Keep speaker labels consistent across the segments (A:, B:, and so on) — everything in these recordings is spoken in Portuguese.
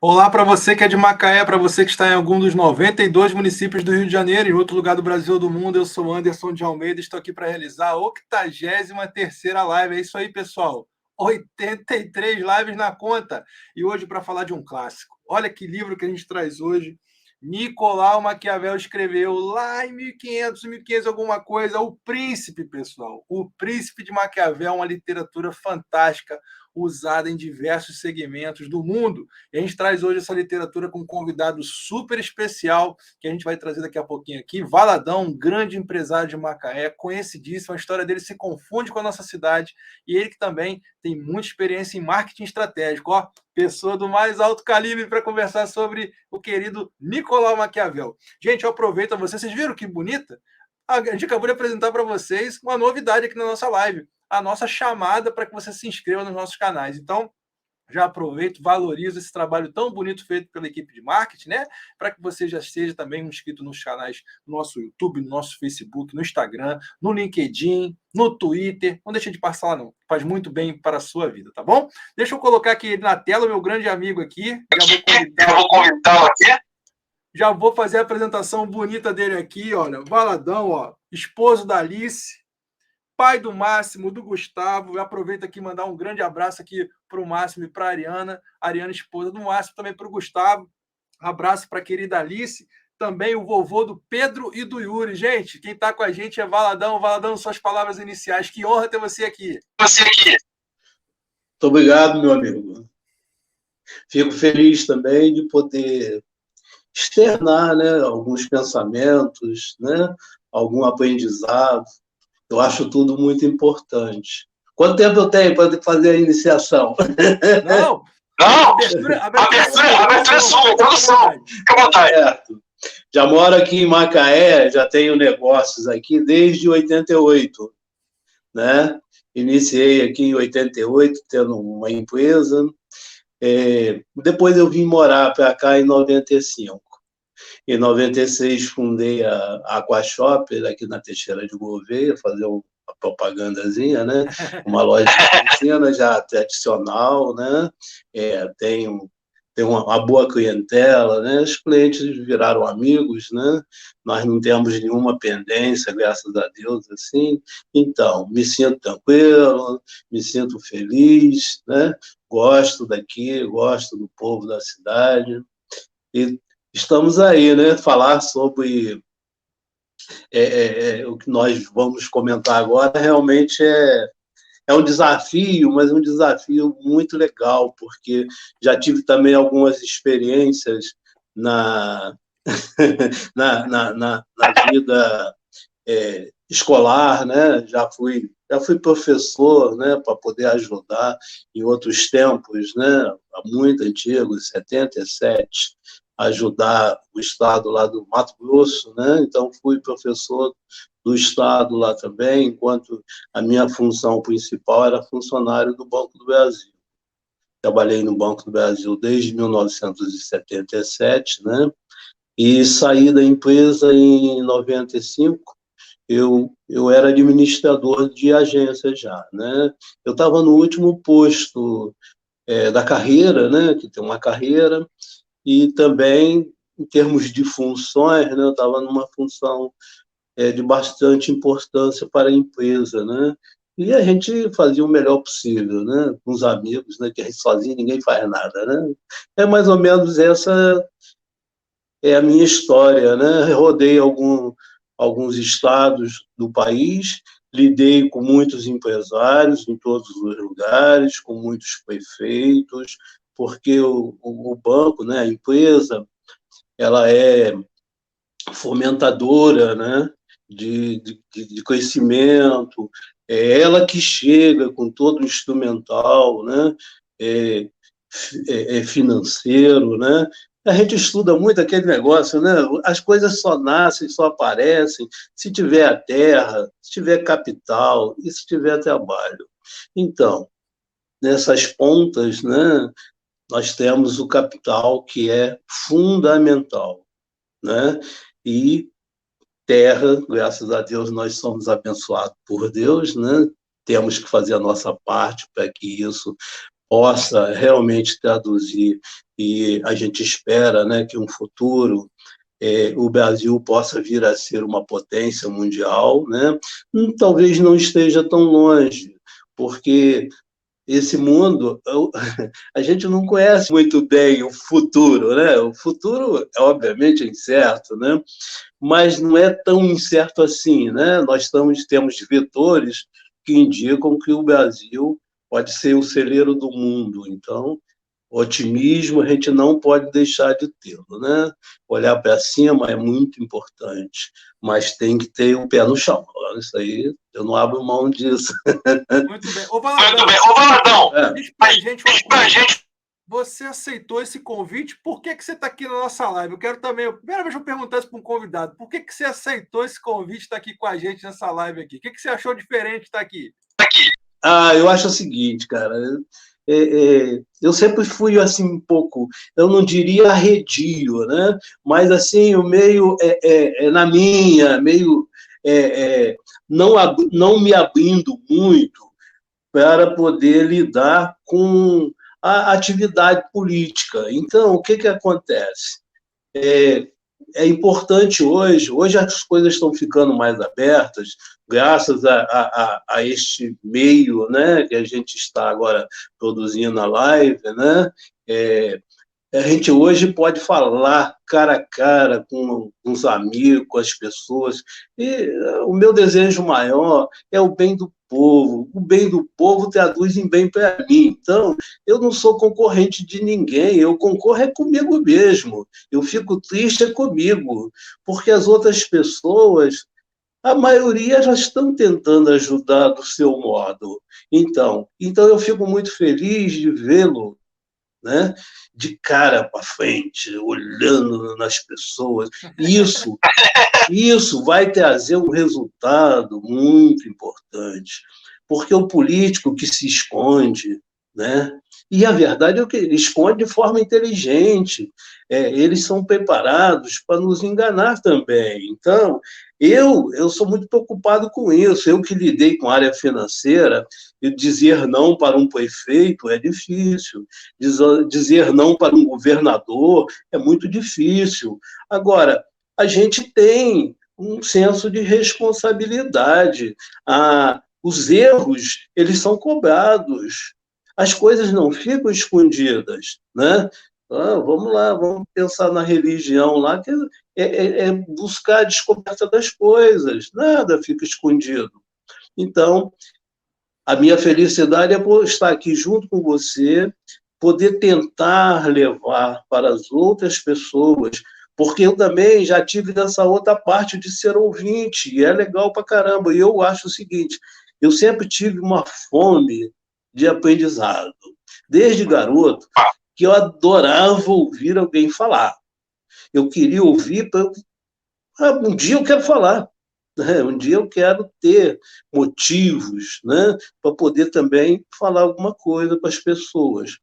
A: Olá para você que é de Macaé, para você que está em algum dos 92 municípios do Rio de Janeiro, em outro lugar do Brasil ou do mundo. Eu sou Anderson de Almeida e estou aqui para realizar a 83ª live. É isso aí, pessoal. 83 lives na conta. E hoje para falar de um clássico. Olha que livro que a gente traz hoje. Nicolau Maquiavel escreveu lá em 1500 alguma coisa, O Príncipe, pessoal. O Príncipe de Maquiavel é uma literatura fantástica, usada em diversos segmentos do mundo. E a gente traz hoje essa literatura com um convidado super especial, que a gente vai trazer daqui a pouquinho aqui. Valadão, um grande empresário de Macaé, conhecidíssimo. A história dele se confunde com a nossa cidade. E ele que também tem muita experiência em marketing estratégico. Ó, pessoa do mais alto calibre para conversar sobre o querido Nicolau Maquiavel. Gente, eu aproveito a vocês viram que bonita? A gente acabou de apresentar para vocês uma novidade aqui na nossa live, a nossa chamada para que você se inscreva nos nossos canais. Então, já aproveito, valorizo esse trabalho tão bonito feito pela equipe de marketing, né? Para que você já seja também um inscrito nos canais do nosso YouTube, no nosso Facebook, no Instagram, no LinkedIn, no Twitter. Não deixa de passar lá, não. Faz muito bem para a sua vida, tá bom? Deixa eu colocar aqui na tela o meu grande amigo aqui. Já vou convidá-lo aqui. Já vou fazer a apresentação bonita dele aqui, olha. Valadão, ó. Esposo da Alice, pai do Máximo, do Gustavo. Eu aproveito aqui e mandar um grande abraço aqui para o Máximo e para a Ariana, esposa do Máximo, também para o Gustavo. Abraço para a querida Alice, também o vovô do Pedro e do Yuri. Gente, quem está com a gente é Valadão. Valadão, suas palavras iniciais. Que honra ter você aqui.
B: Muito obrigado, meu amigo. Fico feliz também de poder externar, né, alguns pensamentos, né, algum aprendizado. Eu acho tudo muito importante. Quanto tempo eu tenho para fazer a iniciação?
A: Não,
B: abertura é sua, introdução. Fica à vontade. Certo. Já moro aqui em Macaé, já tenho negócios aqui desde 88, né? Iniciei aqui em 88, tendo uma empresa. Depois eu vim morar para cá em 95. Em 96 fundei a Aquashopper aqui na Teixeira de Gouveia, fazer uma propagandazinha, né? Uma loja de piscina já tradicional, né? Tem uma boa clientela, né? Os clientes viraram amigos, né? Nós não temos nenhuma pendência, graças a Deus, assim. Então, me sinto tranquilo, me sinto feliz, né? Gosto daqui, gosto do povo da cidade. E estamos aí, né? Falar sobre o que nós vamos comentar agora realmente é um desafio, mas um desafio muito legal, porque já tive também algumas experiências na, na vida escolar, né? Já fui professor, né? Para poder ajudar em outros tempos, né? Muito antigos, 77, ajudar o estado lá do Mato Grosso, né? Então fui professor do estado lá também, enquanto a minha função principal era funcionário do Banco do Brasil. Trabalhei no Banco do Brasil desde 1977, né? E saí da empresa em 95. Eu era administrador de agência já, né? Eu estava no último posto da carreira, né? Que tem uma carreira, e também em termos de funções, né? Eu estava numa função de bastante importância para a empresa, né? E a gente fazia o melhor possível, né? Com os amigos, né? Que a gente sozinho ninguém faz nada, né? É mais ou menos essa é a minha história, né? Rodei alguns estados do país, lidei com muitos empresários em todos os lugares, com muitos prefeitos, porque o banco, né? A empresa, ela é fomentadora, né? De conhecimento, é ela que chega com todo o instrumental, né? Financeiro, né? A gente estuda muito aquele negócio, né? As coisas só nascem, só aparecem se tiver a terra, se tiver capital e se tiver trabalho. Então, nessas pontas, né? Nós temos o capital que é fundamental, né? E terra, graças a Deus, nós somos abençoados por Deus, né? Temos que fazer a nossa parte para que isso possa realmente traduzir e a gente espera, né, que um futuro o Brasil possa vir a ser uma potência mundial, né? Talvez não esteja tão longe, porque esse mundo, a gente não conhece muito bem o futuro, né? O futuro, obviamente, é incerto, né? Mas não é tão incerto assim, né? Temos vetores que indicam que o Brasil pode ser o celeiro do mundo. Então, otimismo a gente não pode deixar de tê-lo, né? Olhar para cima é muito importante, mas tem que ter o pé no chão. Isso aí, eu não abro mão disso.
A: Muito bem. Ô, Valadão, diz pra gente uma coisa. Você aceitou esse convite? Por que você está aqui na nossa live? Eu quero também, primeira vez que eu perguntar isso para um convidado, por que você aceitou esse convite de estar aqui com a gente nessa live aqui? O que você achou diferente de estar aqui?
B: Eu acho o seguinte, cara, eu sempre fui assim um pouco, eu não diria arredio, né? Mas assim, o meio na minha, meio não me abrindo muito para poder lidar com a atividade política. Então, o que acontece? É importante hoje as coisas estão ficando mais abertas, graças a este meio, né, que a gente está agora produzindo a live, né? A gente hoje pode falar cara a cara com os amigos, com as pessoas. E o meu desejo maior é o bem do povo. O bem do povo traduz em bem para mim. Então, eu não sou concorrente de ninguém, eu concorro comigo mesmo. Eu fico triste comigo, porque as outras pessoas, a maioria já estão tentando ajudar do seu modo. Então eu fico muito feliz de vê-lo, né, de cara para frente, olhando nas pessoas. Isso vai trazer um resultado muito importante, porque o político que se esconde, né? E a verdade é que ele esconde de forma inteligente. Eles são preparados para nos enganar também. Então, eu sou muito preocupado com isso. Eu que lidei com a área financeira, e dizer não para um prefeito é difícil. Dizer não para um governador é muito difícil. Agora, a gente tem um senso de responsabilidade. Os erros, eles são cobrados. As coisas não ficam escondidas, né? Vamos lá, vamos pensar na religião lá, que é buscar a descoberta das coisas, nada fica escondido. Então, a minha felicidade é por estar aqui junto com você, poder tentar levar para as outras pessoas, porque eu também já tive nessa outra parte de ser ouvinte, e é legal pra caramba. E eu acho o seguinte, eu sempre tive uma fome de aprendizado, desde garoto, que eu adorava ouvir alguém falar. Eu queria ouvir, um dia eu quero falar, né? Um dia eu quero ter motivos, né, para poder também falar alguma coisa para as pessoas.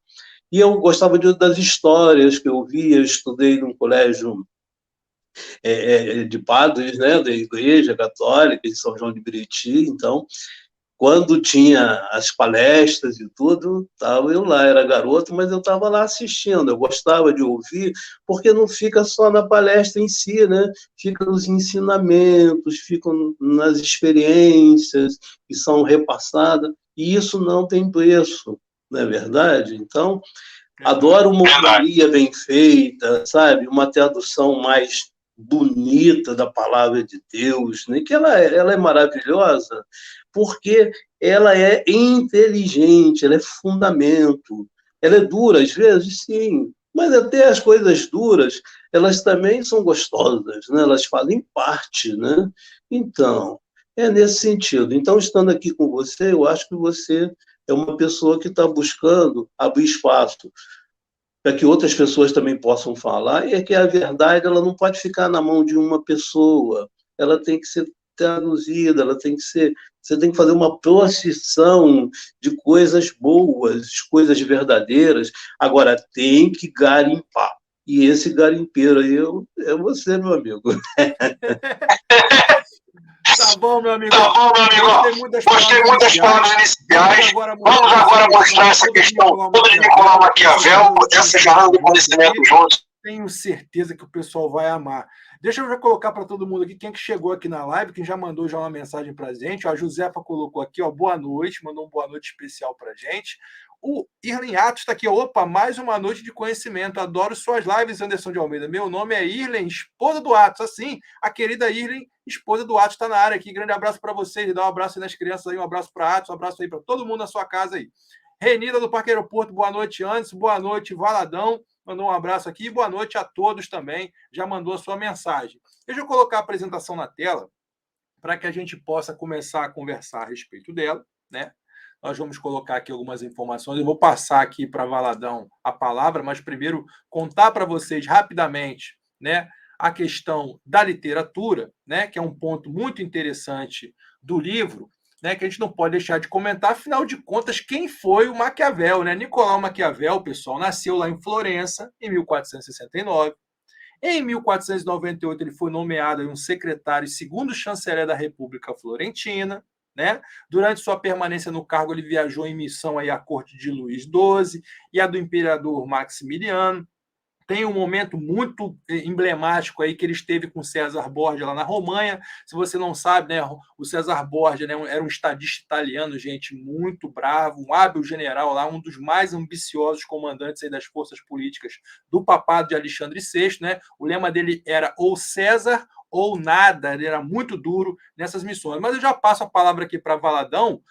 B: E eu gostava das histórias que eu via, eu estudei num colégio de padres, né, da Igreja Católica de São João de Meriti. Então, quando tinha as palestras e tudo, estava eu lá, era garoto, mas eu estava lá assistindo, eu gostava de ouvir, porque não fica só na palestra em si, né? Fica nos ensinamentos, fica nas experiências que são repassadas, e isso não tem preço, não é verdade? Então, adoro uma homilia bem feita, sabe? Uma tradução mais bonita da palavra de Deus, né? Que ela é maravilhosa, porque ela é inteligente, ela é fundamento. Ela é dura, às vezes, sim, mas até as coisas duras, elas também são gostosas, né? Elas fazem parte, né? Então, é nesse sentido. Então, estando aqui com você, eu acho que você é uma pessoa que está buscando abrir espaço para que outras pessoas também possam falar, e é que a verdade ela não pode ficar na mão de uma pessoa, ela tem que ser traduzida, ela tem que ser, você tem que fazer uma procissão de coisas boas, coisas verdadeiras, agora tem que garimpar, e esse garimpeiro aí é você, meu amigo.
A: Tá bom, meu amigo.
C: Gostei muito das palavras iniciais. Vamos agora mostrar essa questão toda de Nicolau Maquiavel, essa jornada do conhecimento juntos.
A: Tenho certeza que o pessoal vai amar. Deixa eu já colocar para todo mundo aqui, quem que chegou aqui na live, quem já mandou já uma mensagem para a gente. A Josefa colocou aqui, ó, boa noite, mandou um boa noite especial para a gente. O Irlen Atos está aqui, opa, mais uma noite de conhecimento. Adoro suas lives, Anderson de Almeida. Meu nome é Irlen, esposa do Atos. Assim, a querida Irlen, esposa do Atos, está na área aqui. Grande abraço para vocês. Dá um abraço aí nas crianças aí, um abraço para Atos, um abraço aí para todo mundo na sua casa aí. Renida do Parque Aeroporto, boa noite, Anderson. Boa noite, Valadão. Mandou um abraço aqui. Boa noite a todos também. Já mandou a sua mensagem. Deixa eu colocar a apresentação na tela para que a gente possa começar a conversar a respeito dela, né? Nós vamos colocar aqui algumas informações. Eu vou passar aqui para Valadão a palavra, mas primeiro contar para vocês rapidamente, né, a questão da literatura, né, que é um ponto muito interessante do livro, né, que a gente não pode deixar de comentar. Afinal de contas, quem foi o Maquiavel, né? Nicolau Maquiavel, pessoal, nasceu lá em Florença em 1469. Em 1498, ele foi nomeado um secretário e segundo chanceler da República Florentina, né? Durante sua permanência no cargo, ele viajou em missão aí à corte de Luís XII e a do imperador Maximiliano. Tem um momento muito emblemático aí que ele esteve com César Borgia lá na Romanha. Se você não sabe, né, o César Borgia, né, era um estadista italiano, gente, muito bravo, um hábil general lá, um dos mais ambiciosos comandantes aí das forças políticas do papado de Alexandre VI, né? O lema dele era ou César ou nada, ele era muito duro nessas missões. Mas eu já passo a palavra aqui para Valadão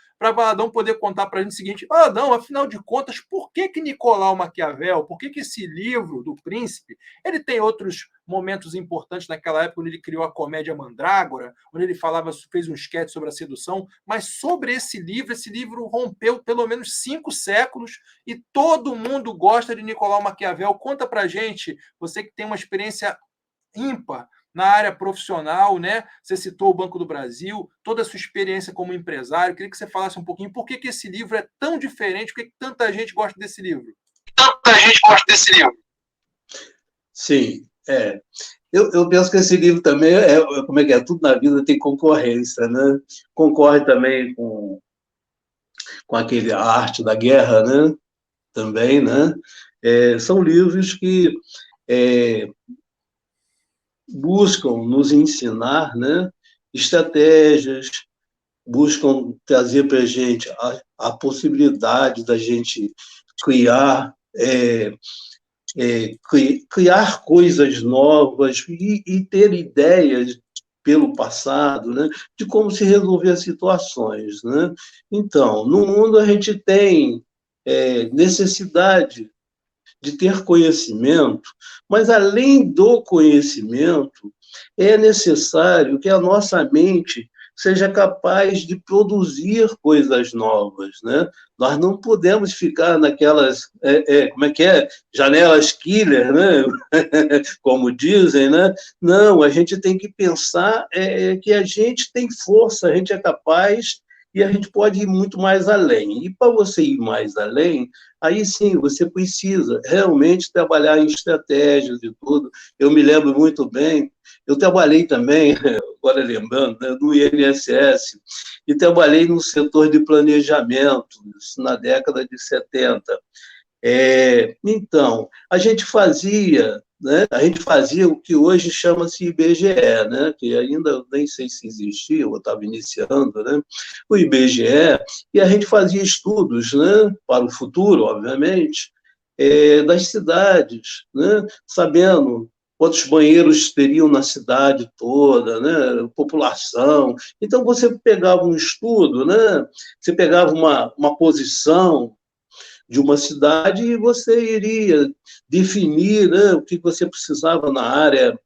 A: poder contar para a gente o seguinte: Valadão, afinal de contas, por que Nicolau Maquiavel, por que esse livro do Príncipe, ele tem outros momentos importantes naquela época, quando ele criou a comédia Mandrágora, onde ele fez um esquete sobre a sedução, mas sobre esse livro rompeu pelo menos 5 séculos e todo mundo gosta de Nicolau Maquiavel. Conta para a gente, você que tem uma experiência ímpar na área profissional, né? Você citou o Banco do Brasil, toda a sua experiência como empresário. Queria que você falasse um pouquinho por que esse livro é tão diferente, por que tanta gente gosta desse livro?
B: Sim, Eu penso que esse livro também como é que é? Tudo na vida tem concorrência, né? Concorre também com aquele a arte da guerra, né? Também, né? São livros que buscam nos ensinar, né, estratégias, buscam trazer para a gente a possibilidade da gente criar, criar coisas novas e ter ideias pelo passado, né, de como se resolver situações, né? Então, no mundo a gente tem necessidade de ter conhecimento, mas além do conhecimento, é necessário que a nossa mente seja capaz de produzir coisas novas, né? Nós não podemos ficar naquelas, como é que é? Janelas killer, né? Como dizem, né? Não, a gente tem que pensar que a gente tem força, a gente é capaz e a gente pode ir muito mais além. E para você ir mais além, aí sim, você precisa realmente trabalhar em estratégias e tudo. Eu me lembro muito bem, eu trabalhei também, agora lembrando, né, no INSS, e trabalhei no setor de planejamento, isso na década de 70. Então, a gente fazia o que hoje chama-se IBGE, né? Que ainda nem sei se existia, eu estava iniciando, né? O IBGE, e a gente fazia estudos, né? Para o futuro, obviamente, das cidades, né? Sabendo quantos banheiros teriam na cidade toda, né? População. Então, você pegava um estudo, né? Você pegava uma posição de uma cidade e você iria definir, né, o que você precisava na área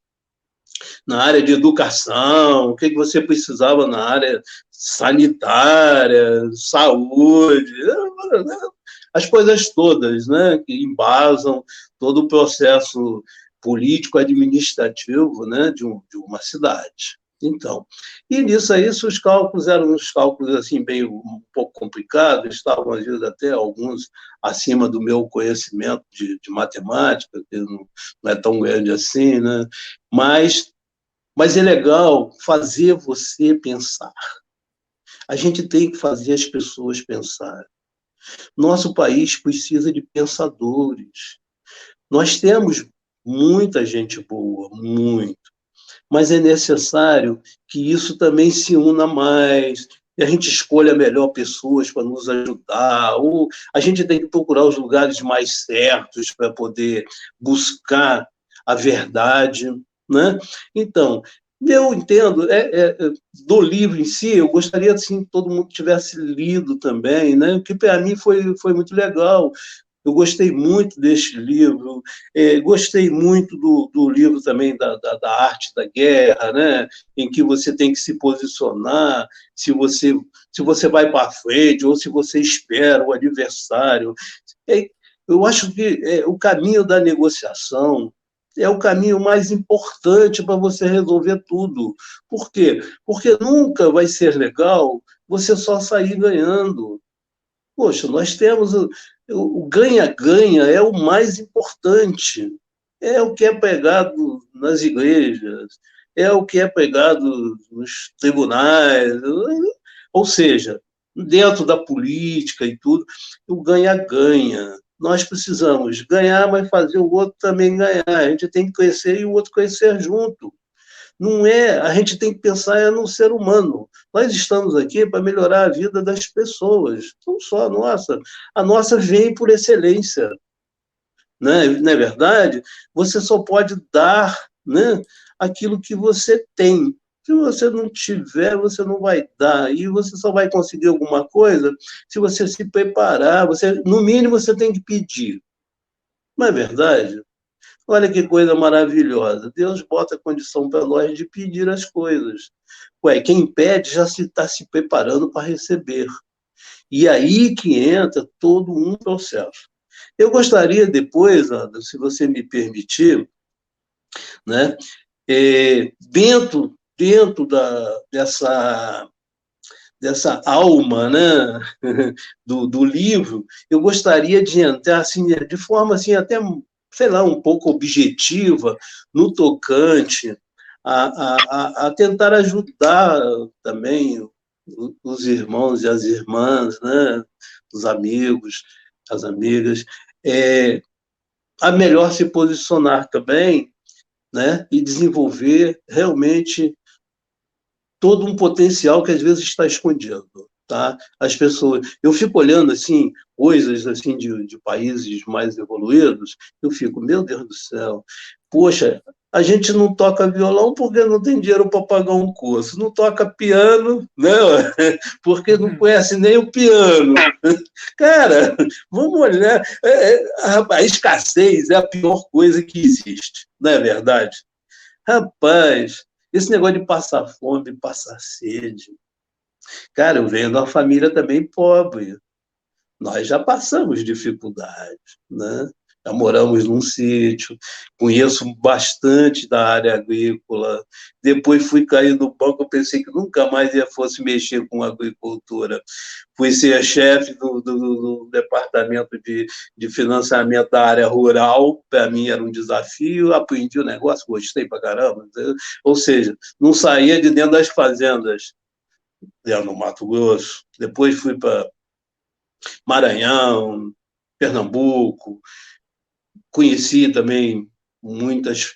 B: de educação, o que você precisava na área sanitária, saúde, as coisas todas, né, que embasam todo o processo político-administrativo, né, de uma cidade. Então, e nisso aí, os cálculos eram uns cálculos assim, bem um pouco complicados, estavam às vezes até alguns acima do meu conhecimento de matemática, que não é tão grande assim, né? Mas mas é legal fazer você pensar. A gente tem que fazer as pessoas pensar. Nosso país precisa de pensadores. Nós temos muita gente boa, muito, mas é necessário que isso também se una mais, que a gente escolha melhor pessoas para nos ajudar, ou a gente tem que procurar os lugares mais certos para poder buscar a verdade, né? Então, eu entendo, do livro em si, eu gostaria assim, que todo mundo tivesse lido também, né? Que para mim foi muito legal. Eu gostei muito deste livro, gostei muito do livro também da arte da guerra, né? Em que você tem que se posicionar, se você vai para frente ou se você espera o adversário. Eu acho que o caminho da negociação é o caminho mais importante para você resolver tudo. Por quê? Porque nunca vai ser legal você só sair ganhando. Poxa, nós temos o ganha-ganha é o mais importante. É o que é pregado nas igrejas, é o que é pregado nos tribunais, ou seja, dentro da política e tudo, o ganha-ganha. Nós precisamos ganhar, mas fazer o outro também ganhar. A gente tem que crescer e o outro crescer junto. Não é, a gente tem que pensar no ser humano. Nós estamos aqui para melhorar a vida das pessoas, não só a nossa. A nossa vem por excelência, né? Não é verdade? Você só pode dar, né, aquilo que você tem. Se você não tiver, você não vai dar. E você só vai conseguir alguma coisa se você se preparar. No mínimo, você tem que pedir. Não é verdade? Olha que coisa maravilhosa. Deus bota a condição para nós de pedir as coisas. Ué, quem pede já está se preparando para receber. E aí que entra todo um processo. Eu gostaria depois, Ana, se você me permitir, né, dentro dessa alma, né, do livro, eu gostaria de entrar assim, de forma assim, até, sei lá, um pouco objetiva, no tocante a tentar ajudar também os irmãos e as irmãs, né, os amigos, as amigas, a melhor se posicionar também, né, e desenvolver realmente todo um potencial que às vezes está escondido, tá? As pessoas, eu fico olhando assim coisas assim de países mais evoluídos, eu fico, meu Deus do céu, poxa, a gente não toca violão porque não tem dinheiro para pagar um curso, não toca piano, né? Porque não conhece nem o piano. Cara, vamos olhar, a escassez é a pior coisa que existe, não é verdade? Rapaz, esse negócio de passar fome, passar sede. Cara, eu venho de uma família também pobre. Nós já passamos dificuldades, né? Já moramos num sítio, conheço bastante da área agrícola. Depois fui cair no banco, eu pensei que nunca mais fosse mexer com agricultura. Fui ser chefe do departamento de financiamento da área rural, para mim era um desafio, aprendi o negócio, gostei pra caramba. Ou seja, não saía de dentro das fazendas, no Mato Grosso. Depois fui para Maranhão, Pernambuco, conheci também muitas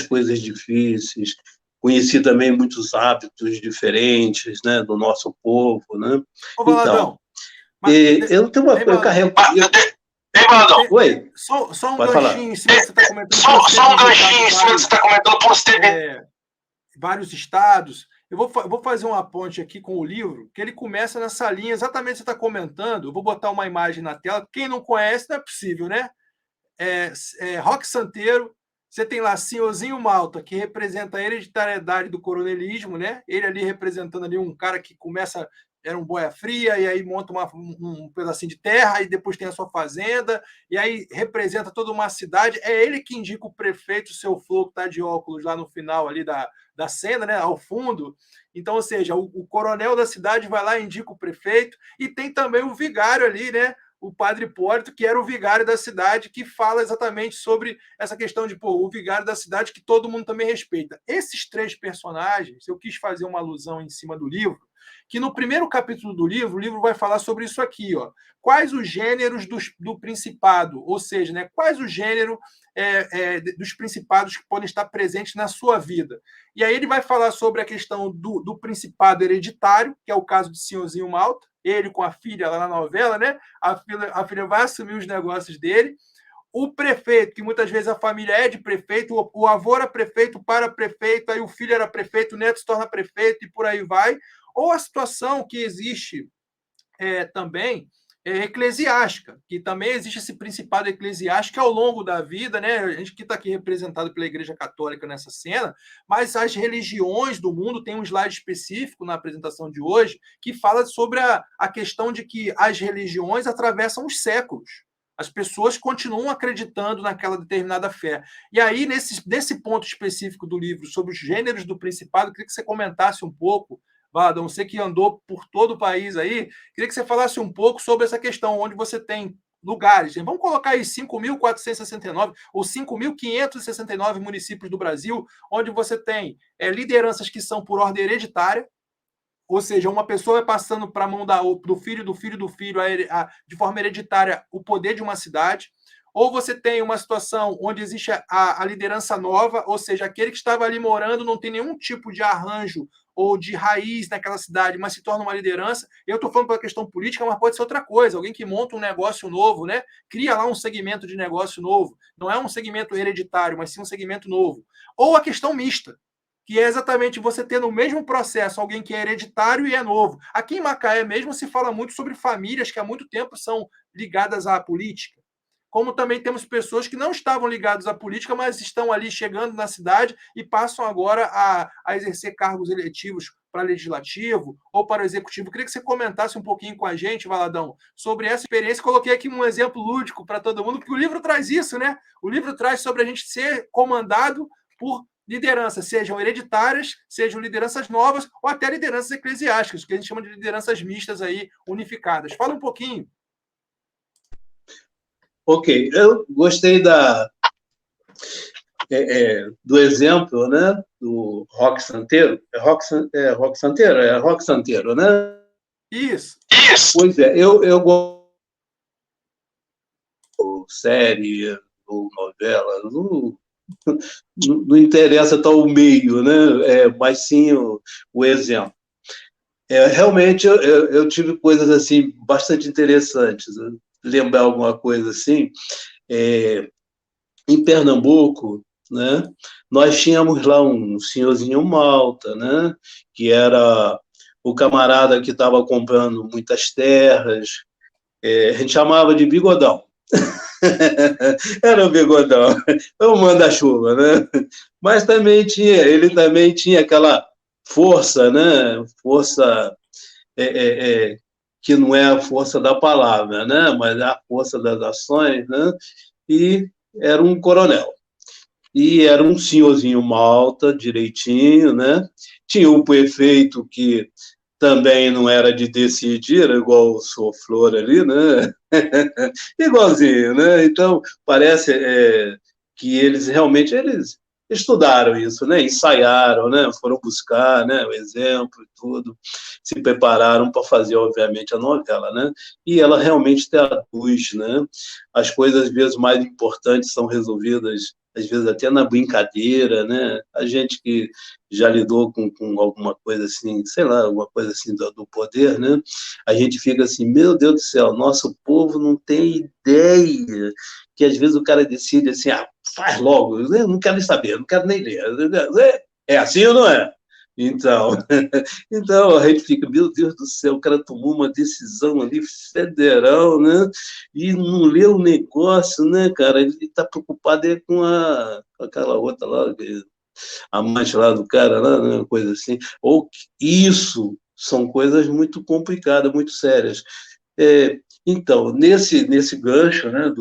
B: coisas difíceis, conheci também muitos hábitos diferentes, né, do nosso povo, né?
A: Ô,
B: Então,
A: mas,
B: eu tenho eu carrego.
A: Oi? Só um ganchinho em cima que você está comentando.
C: Só um ganchinho em cima que você está comentando por você.
A: Vários estados. Eu vou fazer uma ponte aqui com o livro, que ele começa nessa linha, exatamente o que você está comentando. Eu vou botar uma imagem na tela. Quem não conhece, não é possível, né? Roque Santeiro, você tem lá Senhorzinho Malta, que representa a hereditariedade do coronelismo, né? Ele ali representando ali um cara que começa, era um boia fria, e aí monta um pedacinho de terra, e depois tem a sua fazenda, e aí representa toda uma cidade. É ele que indica o prefeito, o seu Flor, que está de óculos lá no final ali da cena, né? Ao fundo. Então, ou seja, o coronel da cidade vai lá e indica o prefeito, e tem também o vigário ali, né? o padre Hipólito, que era o vigário da cidade, que fala exatamente sobre essa questão de, pô, o vigário da cidade que todo mundo também respeita. Esses 3 personagens, eu quis fazer uma alusão em cima do livro, que no primeiro capítulo do livro, o livro vai falar sobre isso aqui, ó. Quais os gêneros do principado, ou seja, né, quais o gênero dos principados que podem estar presentes na sua vida. E aí ele vai falar sobre a questão do principado hereditário, que é o caso de Senhorzinho Malta, ele com a filha lá na novela, né? A filha vai assumir os negócios dele. O prefeito, que muitas vezes a família é de prefeito, o avô era prefeito para prefeito, aí o filho era prefeito, o neto se torna prefeito e por aí vai. Ou a situação que existe também eclesiástica, que também existe esse principado eclesiástico ao longo da vida, né? A gente que está aqui representado pela Igreja Católica nessa cena, mas as religiões do mundo tem um slide específico na apresentação de hoje que fala sobre a questão de que as religiões atravessam os séculos. As pessoas continuam acreditando naquela determinada fé. E aí, nesse ponto específico do livro, sobre os gêneros do principado, eu queria que você comentasse um pouco, Valadão, você que andou por todo o país aí, queria que você falasse um pouco sobre essa questão, onde você tem lugares, vamos colocar aí 5.469 ou 5.569 municípios do Brasil, onde você tem lideranças que são por ordem hereditária, ou seja, uma pessoa vai passando para a mão do filho, do filho, do filho, de forma hereditária, o poder de uma cidade, ou você tem uma situação onde existe a liderança nova, ou seja, aquele que estava ali morando não tem nenhum tipo de arranjo ou de raiz naquela cidade, mas se torna uma liderança. Eu estou falando pela questão política, mas pode ser outra coisa. Alguém que monta um negócio novo, né? Cria lá um segmento de negócio novo. Não é um segmento hereditário, mas sim um segmento novo. Ou a questão mista, que é exatamente você ter no mesmo processo alguém que é hereditário e é novo. Aqui em Macaé mesmo se fala muito sobre famílias que há muito tempo são ligadas à política. Como também temos pessoas que não estavam ligadas à política, mas estão ali chegando na cidade e passam agora a exercer cargos eletivos para legislativo ou para o executivo. Eu queria que você comentasse um pouquinho com a gente, Valadão, sobre essa experiência. Coloquei aqui um exemplo lúdico para todo mundo, porque o livro traz isso, né? O livro traz sobre a gente ser comandado por lideranças, sejam hereditárias, sejam lideranças novas ou até lideranças eclesiásticas, que a gente chama de lideranças mistas aí, unificadas. Fala um pouquinho.
B: Ok, eu gostei do exemplo, né, do Roque Santeiro. É Roque Santeiro? É Roque Santeiro, né?
A: Isso.
B: Pois é, eu gosto de série ou novela, não interessa tal o meio, né? Mas sim o exemplo. Realmente eu tive coisas assim bastante interessantes. Né? Lembrar alguma coisa assim, em Pernambuco, né, nós tínhamos lá um senhorzinho Malta, né, que era o camarada que estava comprando muitas terras, a gente chamava de bigodão. Era o bigodão, o manda-chuva, né? Mas ele também tinha aquela força, né? Força que não é a força da palavra, né? Mas a força das ações, né? E era um coronel. E era um senhorzinho Malta, direitinho, né? Tinha um prefeito que também não era de decidir, era igual o Sr. Flor ali, né? Igualzinho, né? Então, parece que eles realmente estudaram isso, né? Ensaiaram, né? Foram buscar, né? O exemplo e tudo, se prepararam para fazer, obviamente, a novela, né? E ela realmente traduz, né? As coisas, às vezes, mais importantes são resolvidas, às vezes, até na brincadeira, né? A gente que já lidou com alguma coisa assim, sei lá, alguma coisa assim do poder, né? A gente fica assim, meu Deus do céu, nosso povo não tem ideia que às vezes o cara decide assim, faz logo, eu não quero nem saber, não quero nem ler. É assim ou não é? Então, a gente fica, meu Deus do céu, o cara tomou uma decisão ali federal, né? E não leu o negócio, né, cara? Ele está preocupado com aquela outra lá, a amante lá do cara, lá, né? Coisa assim. Ou isso são coisas muito complicadas, muito sérias. Então, nesse gancho, né,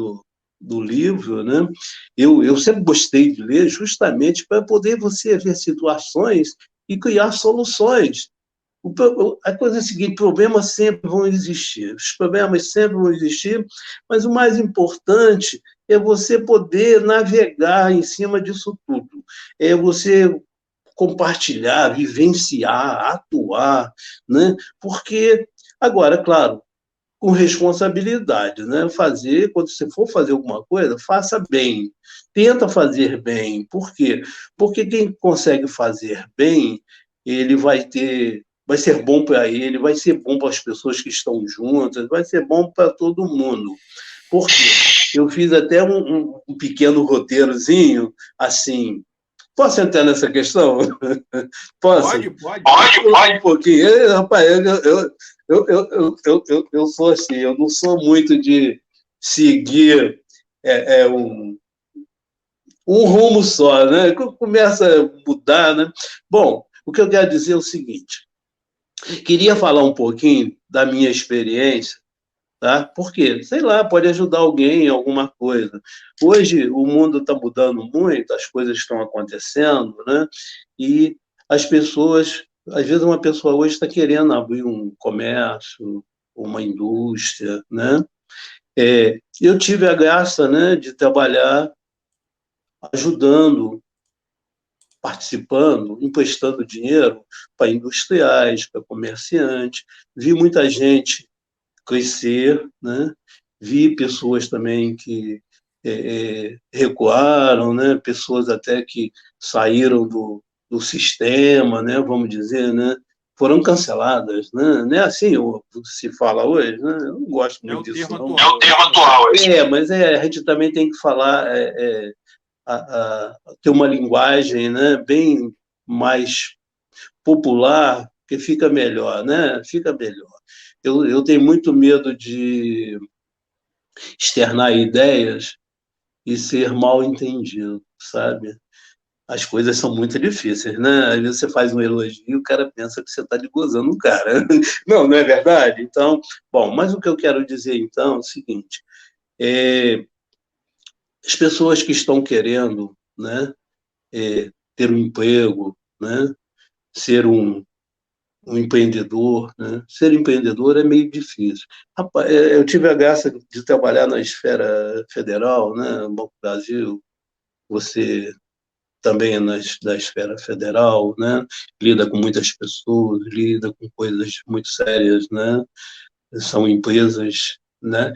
B: do livro, né, eu sempre gostei de ler justamente para poder você ver situações e criar soluções. A coisa é a seguinte: problemas sempre vão existir, os problemas sempre vão existir, mas o mais importante é você poder navegar em cima disso tudo, é você compartilhar, vivenciar, atuar, né? Porque, agora, claro, com responsabilidade, né? Fazer, quando você for fazer alguma coisa, faça bem, tenta fazer bem. Por quê? Porque quem consegue fazer bem, ele vai ser bom para ele, vai ser bom para as pessoas que estão juntas, vai ser bom para todo mundo. Por quê? Eu fiz até um pequeno roteirozinho, assim. Posso entrar nessa questão? Posso?
A: Pode.
B: Um pouquinho. Rapaz, eu sou assim, eu não sou muito de seguir um rumo só, né? Começa a mudar, né? Bom, o que eu quero dizer é o seguinte: queria falar um pouquinho da minha experiência, tá? Porque, sei lá, pode ajudar alguém em alguma coisa. Hoje o mundo está mudando muito, as coisas estão acontecendo, né? E as pessoas, às vezes uma pessoa hoje está querendo abrir um comércio, uma indústria, né? Eu tive a graça, né, de trabalhar ajudando, participando, emprestando dinheiro para industriais, para comerciantes. Vi muita gente crescer, né? Vi pessoas também que recuaram, né? Pessoas até que saíram do sistema, né? Vamos dizer, né? Foram canceladas, né? Não é assim se fala hoje, né? Eu não gosto muito disso, não.
C: É o termo atual.
B: Mas a gente também tem que falar, ter uma linguagem, né? Bem mais popular, que fica melhor, né? Fica melhor. Eu tenho muito medo de externar ideias e ser mal entendido, sabe? As coisas são muito difíceis, né? Às vezes você faz um elogio e o cara pensa que você está gozando o cara. Não é verdade? Então, bom, mas o que eu quero dizer, então, é o seguinte: as pessoas que estão querendo, né, ter um emprego, né, ser um empreendedor, né? Ser empreendedor é meio difícil. Rapaz, eu tive a graça de trabalhar na esfera federal, né? No Banco do Brasil, você também é da esfera federal, né? Lida com muitas pessoas, lida com coisas muito sérias, né? São empresas, né?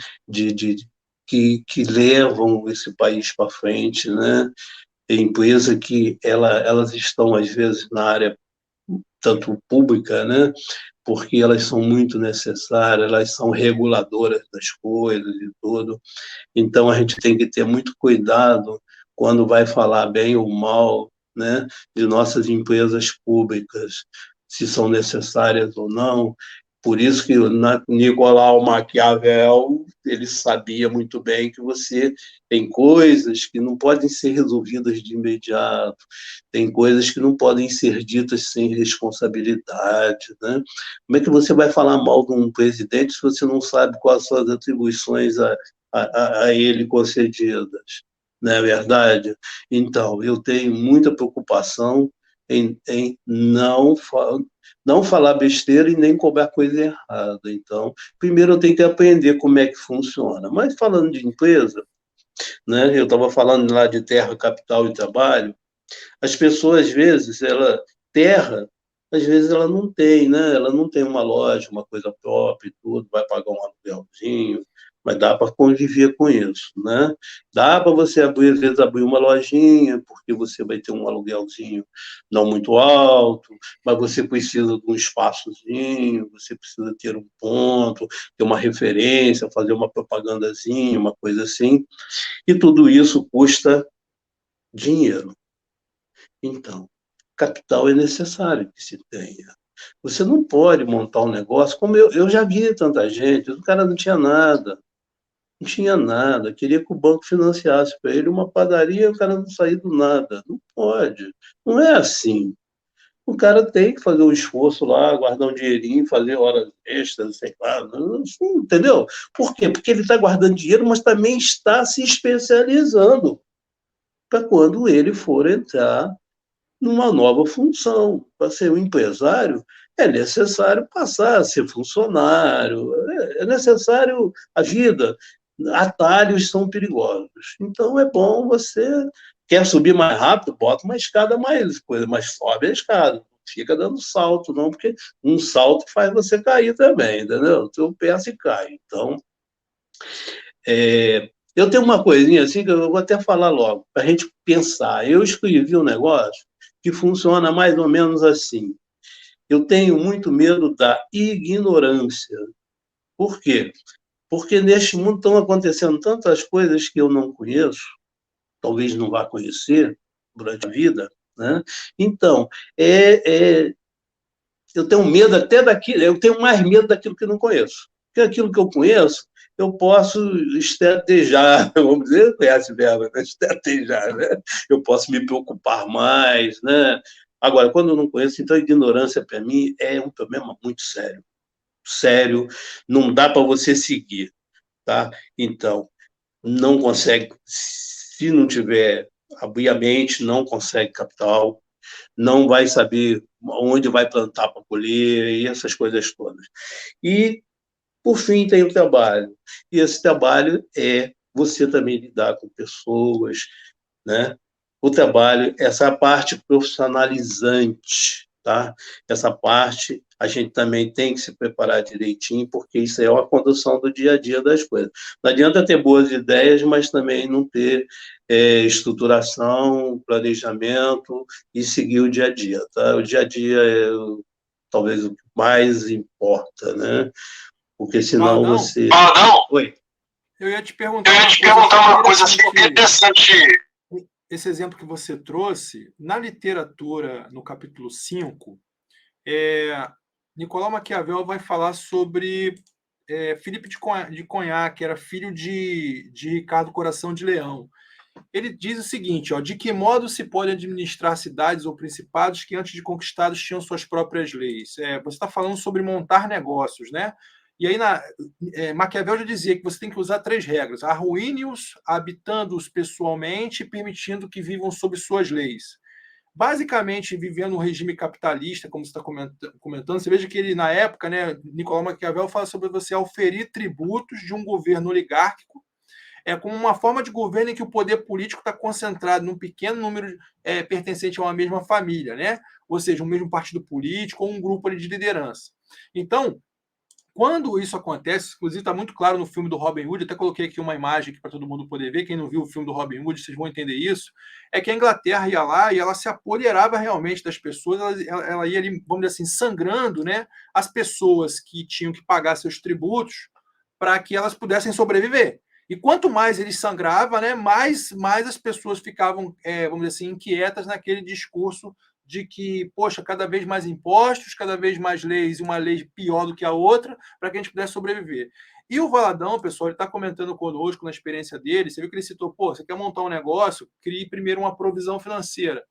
B: Que levam esse país para frente, né? É empresa que elas estão às vezes na área tanto pública, né? Porque elas são muito necessárias, elas são reguladoras das coisas e tudo. Então, a gente tem que ter muito cuidado quando vai falar bem ou mal, né, de nossas empresas públicas, se são necessárias ou não. Por isso que Nicolau Maquiavel, ele sabia muito bem que você tem coisas que não podem ser resolvidas de imediato, tem coisas que não podem ser ditas sem responsabilidade, né? Como é que você vai falar mal de um presidente se você não sabe quais são as atribuições a ele concedidas? Não é verdade? Então, eu tenho muita preocupação em não falar besteira e nem cobrar coisa errada. Então, primeiro eu tenho que aprender como é que funciona. Mas falando de empresa, né, eu estava falando lá de terra, capital e trabalho, as pessoas, às vezes, terra, às vezes ela não tem, né? Ela não tem uma loja, uma coisa própria e tudo, vai pagar um aluguelzinho, mas dá para conviver com isso, né? Dá para você abrir, às vezes, abrir uma lojinha, porque você vai ter um aluguelzinho não muito alto, mas você precisa de um espaçozinho, você precisa ter um ponto, ter uma referência, fazer uma propagandazinha, uma coisa assim, e tudo isso custa dinheiro. Então, capital é necessário que se tenha. Você não pode montar um negócio, como eu já vi tanta gente, o cara não tinha nada, não tinha nada, queria que o banco financiasse para ele uma padaria, o cara não saía do nada. Não pode, não é assim. O cara tem que fazer um esforço lá, guardar um dinheirinho, fazer horas extras, sei lá, entendeu? Por quê? Porque ele está guardando dinheiro, mas também está se especializando para quando ele for entrar numa nova função. Para ser um empresário, é necessário passar a ser funcionário, é necessário a vida. Atalhos são perigosos. Então é bom você quer subir mais rápido, bota uma escada mais coisa, mas sobe a escada. Não fica dando salto, não, porque um salto faz você cair também, entendeu? Seu pé se cai. Então, eu tenho uma coisinha assim que eu vou até falar logo, para a gente pensar. Eu escrevi um negócio que funciona mais ou menos assim. Eu tenho muito medo da ignorância. Por quê? Porque neste mundo estão acontecendo tantas coisas que eu não conheço, talvez não vá conhecer durante a vida, né? Então, eu tenho medo até daquilo, eu tenho mais medo daquilo que eu não conheço. Porque aquilo que eu conheço, eu posso estrategiar, vamos dizer, conhece o verbo, né? Estrategiar, né? Eu posso me preocupar mais, né? Agora, quando eu não conheço, então a ignorância para mim é um problema muito sério. Sério, não dá para você seguir, tá? Então, não consegue, se não tiver abrir a mente, não consegue capital, não vai saber onde vai plantar para colher e essas coisas todas. E, por fim, tem o trabalho. E esse trabalho é você também lidar com pessoas, né? O trabalho, essa parte profissionalizante, tá? Essa parte a gente também tem que se preparar direitinho, porque isso é a condução do dia a dia das coisas. Não adianta ter boas ideias, mas também não ter estruturação, planejamento e seguir o dia a dia, tá? O dia a dia é talvez o que mais importa, né? Porque senão você...
A: não. Oi. Eu ia te perguntar uma coisa assim, interessante. Esse exemplo que você trouxe, na literatura, no capítulo 5, Nicolau Maquiavel vai falar sobre Filipe de Cognac, que era filho de Ricardo Coração de Leão. Ele diz o seguinte, de que modo se pode administrar cidades ou principados que antes de conquistados tinham suas próprias leis? Você está falando sobre montar negócios, né? E aí, Maquiavel já dizia que você tem que usar 3 regras. Arruine-os, habitando-os pessoalmente e permitindo que vivam sob suas leis. Basicamente, vivendo um regime capitalista, como você está comentando, você veja que ele, na época, né, Nicolau Maquiavel fala sobre você auferir tributos de um governo oligárquico, como uma forma de governo em que o poder político está concentrado num pequeno número pertencente a uma mesma família, né? Ou seja, um mesmo partido político ou um grupo ali de liderança. Então, quando isso acontece, inclusive está muito claro no filme do Robin Hood, até coloquei aqui uma imagem para todo mundo poder ver, quem não viu o filme do Robin Hood, vocês vão entender isso, é que a Inglaterra ia lá e ela se apoderava realmente das pessoas, ela ia ali, vamos dizer assim, sangrando, né, as pessoas que tinham que pagar seus tributos para que elas pudessem sobreviver. E quanto mais eles sangravam, né, mais as pessoas ficavam, vamos dizer assim, inquietas naquele discurso de que, poxa, cada vez mais impostos, cada vez mais leis, e uma lei pior do que a outra, para que a gente pudesse sobreviver. E o Valadão, pessoal, ele está comentando conosco na experiência dele, você viu que ele citou, você quer montar um negócio, crie primeiro uma provisão financeira.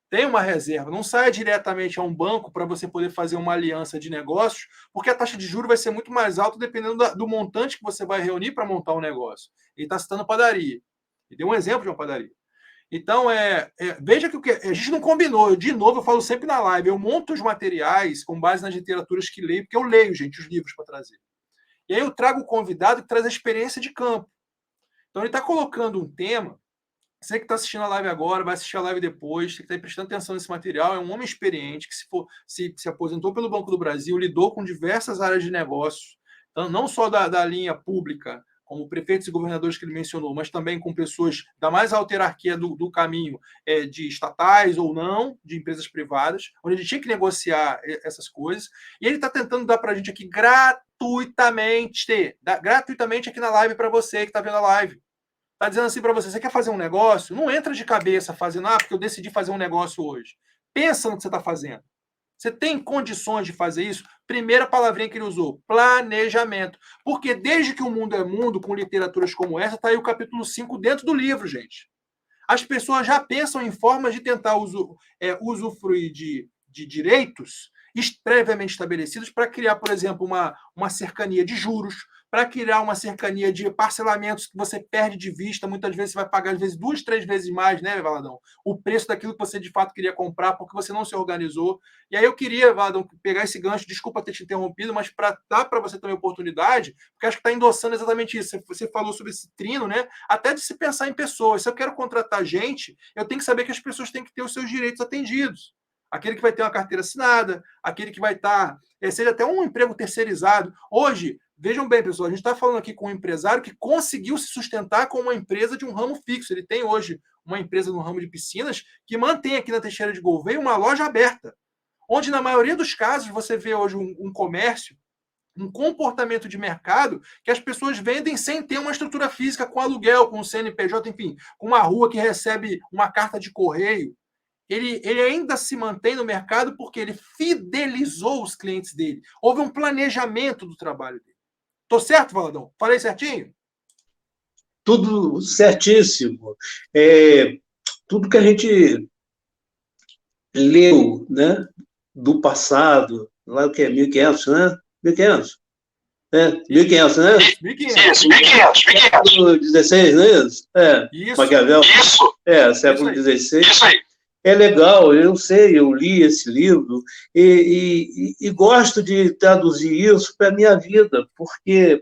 A: Tem uma reserva, não saia diretamente a um banco para você poder fazer uma aliança de negócios, porque a taxa de juros vai ser muito mais alta dependendo do montante que você vai reunir para montar um negócio. Ele está citando padaria. Ele deu um exemplo de uma padaria. Então, veja que a gente não combinou. De novo, eu falo sempre na live, eu monto os materiais com base nas literaturas que leio, porque eu leio, gente, os livros para trazer. E aí eu trago o convidado que traz a experiência de campo. Então, ele está colocando um tema. Você que está assistindo a live agora, vai assistir a live depois, você que está prestando atenção nesse material, é um homem experiente que se aposentou pelo Banco do Brasil, lidou com diversas áreas de negócios, então, não só da linha pública, como prefeitos e governadores que ele mencionou, mas também com pessoas da mais alta hierarquia do caminho, de estatais ou não, de empresas privadas, onde ele tinha que negociar essas coisas, e ele está tentando dar para a gente aqui gratuitamente aqui na live para você que está vendo a live. Está dizendo assim para você, você quer fazer um negócio? Não entra de cabeça fazendo, porque eu decidi fazer um negócio hoje. Pensa no que você está fazendo. Você tem condições de fazer isso? Primeira palavrinha que ele usou, planejamento. Porque desde que o mundo é mundo, com literaturas como essa, está aí o capítulo 5 dentro do livro, gente. As pessoas já pensam em formas de tentar usufruir de direitos previamente estabelecidos para criar, por exemplo, uma cercania de juros, para criar uma cercania de parcelamentos que você perde de vista, muitas vezes você vai pagar, às vezes, 2, 3 vezes mais, né, Valadão? O preço daquilo que você, de fato, queria comprar, porque você não se organizou. E aí eu queria, Valadão, pegar esse gancho, desculpa ter te interrompido, mas para dar para você também a oportunidade, porque acho que está endossando exatamente isso. Você falou sobre esse trino, né? Até de se pensar em pessoas. Se eu quero contratar gente, eu tenho que saber que as pessoas têm que ter os seus direitos atendidos. Aquele que vai ter uma carteira assinada, aquele que vai estar, seja até um emprego terceirizado. Hoje, vejam bem, pessoal, a gente está falando aqui com um empresário que conseguiu se sustentar com uma empresa de um ramo fixo. Ele tem hoje uma empresa no ramo de piscinas que mantém aqui na Teixeira de Gouveia uma loja aberta, onde na maioria dos casos você vê hoje um comércio, um comportamento de mercado que as pessoas vendem sem ter uma estrutura física com aluguel, com CNPJ, enfim, com uma rua que recebe uma carta de correio. Ele ainda se mantém no mercado porque ele fidelizou os clientes dele. Houve um planejamento do trabalho dele. Tô certo, Valadão? Falei certinho?
B: Tudo certíssimo. Tudo que a gente leu, né, do passado, lá o que é 1500, né? 1500. 1500, né?
C: 1500. 1500.
B: Século XVI, não é isso?
C: Isso.
B: Maquiavel.
C: Isso.
B: Século XVI.
C: Isso aí.
B: É legal, eu sei, eu li esse livro e gosto de traduzir isso para a minha vida, porque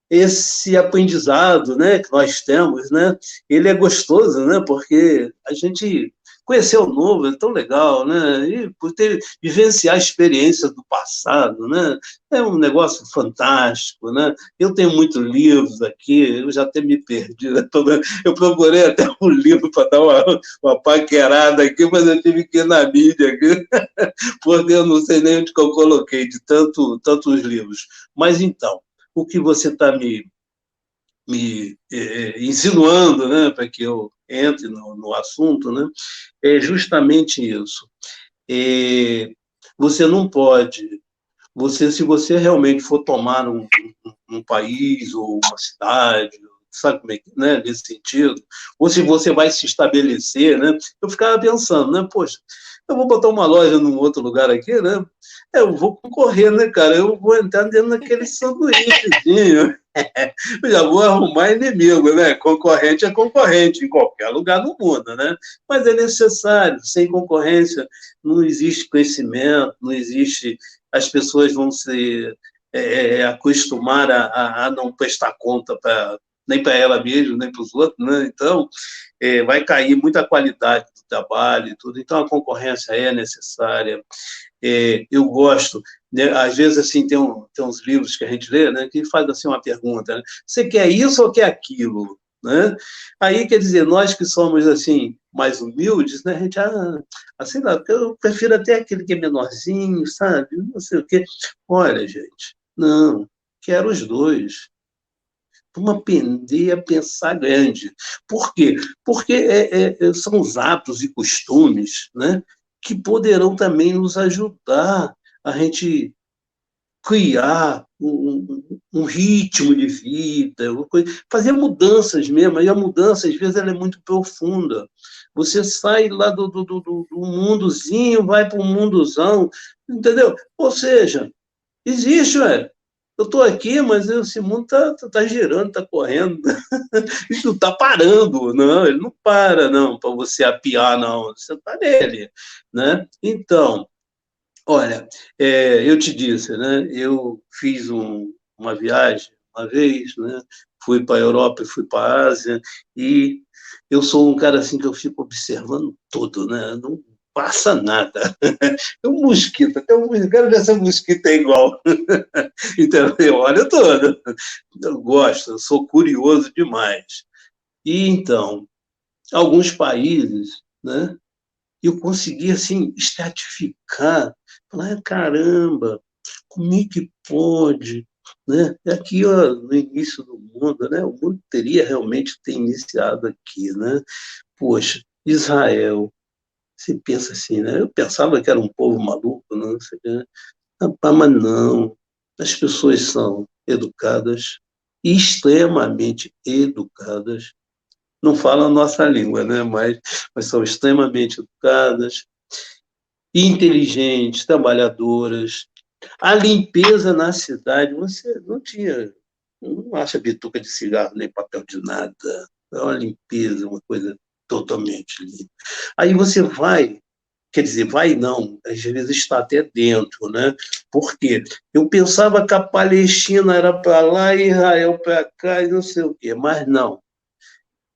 B: esse aprendizado, né, que nós temos, né, ele é gostoso, né, porque a gente conhecer o novo é tão legal, né, e por vivenciar experiências do passado, né, é um negócio fantástico, né. Eu tenho muitos livros aqui, eu já até me perdi, né? Eu procurei até um livro para dar uma paquerada aqui, mas eu tive que ir na mídia aqui, porque eu não sei nem onde que eu coloquei de tantos livros. Mas então, o que você está me insinuando, né, para que eu entre no assunto, né, é justamente isso. Você não pode, se você realmente for tomar um país ou uma cidade, sabe como é que, né, nesse sentido, ou se você vai se estabelecer, né, eu ficava pensando, né, poxa, eu vou botar uma loja num outro lugar aqui, né, eu vou concorrer, né, cara, eu vou entrar dentro daquele sanduíchezinho, eu já vou arrumar inimigo, né, concorrente é concorrente, em qualquer lugar do mundo, né, mas é necessário, sem concorrência não existe conhecimento, não existe, as pessoas vão se acostumar a não prestar conta nem para ela mesma, nem para os outros, né? Então, vai cair muita qualidade do trabalho e tudo. Então, a concorrência é necessária. Eu gosto, né? Às vezes, assim, tem uns livros que a gente lê, né, que faz assim, uma pergunta, né? Você quer isso ou quer aquilo? Né? Aí, quer dizer, nós que somos assim mais humildes, né? A gente, sei lá, eu prefiro até aquele que é menorzinho, sabe? Não sei o quê. Olha, gente, não, quero os dois. Vamos aprender a pensar grande. Por quê? Porque são os hábitos e costumes, né, que poderão também nos ajudar a gente criar um ritmo de vida, fazer mudanças mesmo, e a mudança, às vezes, ela é muito profunda. Você sai lá do mundozinho, vai para um mundozão, entendeu? Ou seja, existe, eu estou aqui, mas esse mundo tá girando, está correndo. Isso não está parando, não, ele não para, não, para você apiar, não, você está nele, né? Então, olha, eu te disse, né? Eu fiz uma viagem uma vez, né? Fui para a Europa e fui para a Ásia, e eu sou um cara assim que eu fico observando tudo, né? Não passa nada. É um mosquito, até um mosquito, quero ver se o mosquito é igual. Então, eu olho todo. Eu gosto, eu sou curioso demais. E então, alguns países, né? Eu consegui, assim, estratificar, falar, caramba, como é que pode, né? Aqui, ó, no início do mundo, né? O mundo teria realmente ter iniciado aqui, né? Poxa, Israel, você pensa assim, né? Eu pensava que era um povo maluco, não sei, né? Mas não, as pessoas são educadas, extremamente educadas, não falam a nossa língua, né? Mas são extremamente educadas, inteligentes, trabalhadoras. A limpeza na cidade, você não tinha. Não acha bituca de cigarro nem papel de nada. É uma limpeza, uma coisa totalmente limpa. Aí você vai, quer dizer, vai não, às vezes está até dentro, né? Por quê? Eu pensava que a Palestina era para lá e Israel para cá e não sei o quê, mas não.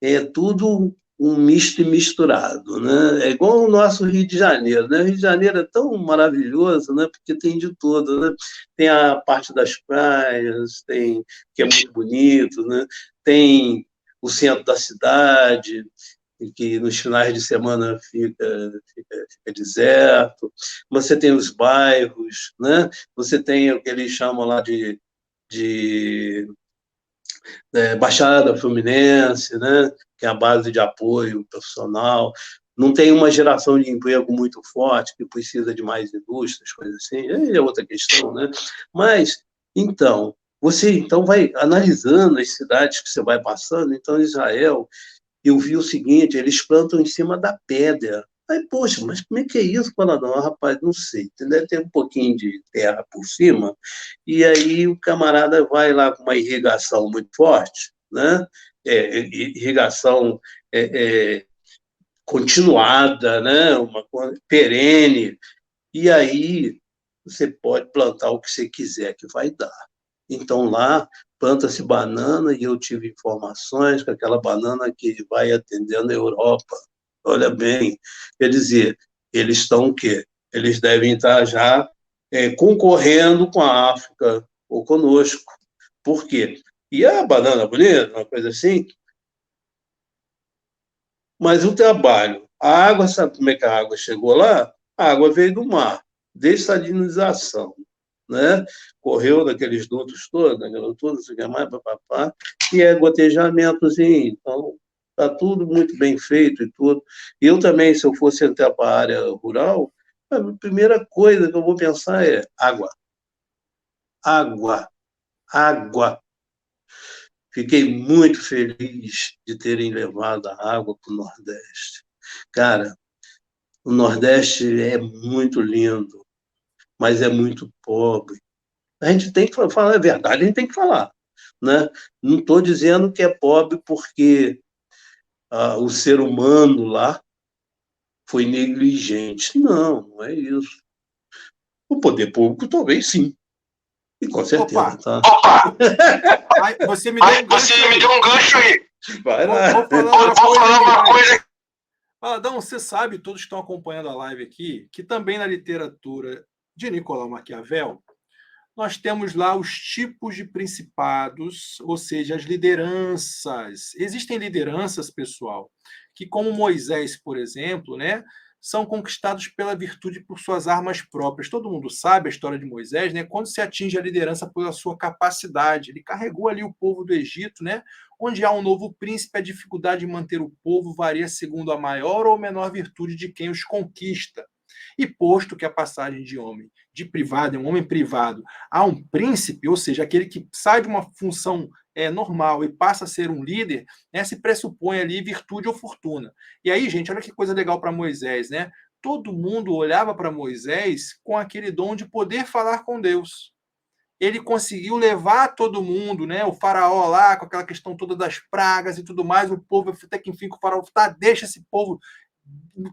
B: É tudo um misto e misturado, né? É igual o nosso Rio de Janeiro, né? O Rio de Janeiro é tão maravilhoso, né? Porque tem de tudo, né? Tem a parte das praias, tem que é muito bonito, né? Tem o centro da cidade, que nos finais de semana fica deserto. Você tem os bairros, né? Você tem o que eles chamam lá de Baixada Fluminense, né? Que é a base de apoio profissional. Não tem uma geração de emprego muito forte, que precisa de mais indústrias, coisas assim. Aí é outra questão, né? Mas, então, você então vai analisando as cidades que você vai passando. Então, Israel, eu vi o seguinte, eles plantam em cima da pedra. Aí, poxa, mas como é que é isso, Paladão? Ah, rapaz, não sei. Deve ter um pouquinho de terra por cima, e aí o camarada vai lá com uma irrigação muito forte, né? Irrigação é, continuada, né? Uma coisa perene, e aí você pode plantar o que você quiser que vai dar. Então lá planta-se banana e eu tive informações que aquela banana que vai atendendo a Europa. Olha bem, quer dizer, eles estão o quê? Eles devem estar já concorrendo com a África ou conosco. Por quê? E a banana bonita, uma coisa assim, mas o trabalho, a água, sabe como é que a água chegou lá? A água veio do mar, dessalinização, né? Correu daqueles dutos todos, daquela tudo, não sei o que mais, papapá, e é gotejamentozinho. Então, está tudo muito bem feito e tudo. Eu também, se eu fosse entrar para a área rural, a primeira coisa que eu vou pensar é água, água, água. Fiquei muito feliz de terem levado a água para o Nordeste. Cara, o Nordeste é muito lindo, mas é muito pobre. A gente tem que falar a verdade, a gente tem que falar. Né? Não estou dizendo que é pobre porque o ser humano lá foi negligente. Não, não é isso. O poder público talvez sim. E com certeza,
A: Opa!
B: tá?
A: Ai, você me deu um gancho aí.
B: Vai lá.
A: Vou falar uma coisa. Paladão, você sabe, todos que estão acompanhando a live aqui, que também na literatura de Nicolau Maquiavel, nós temos lá os tipos de principados, ou seja, as lideranças. Existem lideranças, pessoal, que como Moisés, por exemplo, né, são conquistados pela virtude por suas armas próprias. Todo mundo sabe a história de Moisés, né? Quando se atinge a liderança pela sua capacidade. Ele carregou ali o povo do Egito, né? Onde há um novo príncipe, a dificuldade de manter o povo varia segundo a maior ou menor virtude de quem os conquista. E posto que a passagem de homem de privado, um homem privado, a um príncipe, ou seja, aquele que sai de uma função normal e passa a ser um líder, né, se pressupõe ali virtude ou fortuna. E aí, gente, olha que coisa legal para Moisés, né? Todo mundo olhava para Moisés com aquele dom de poder falar com Deus. Ele conseguiu levar todo mundo, né? O faraó lá, com aquela questão toda das pragas e tudo mais, o povo, até que enfim, o faraó, tá, deixa esse povo,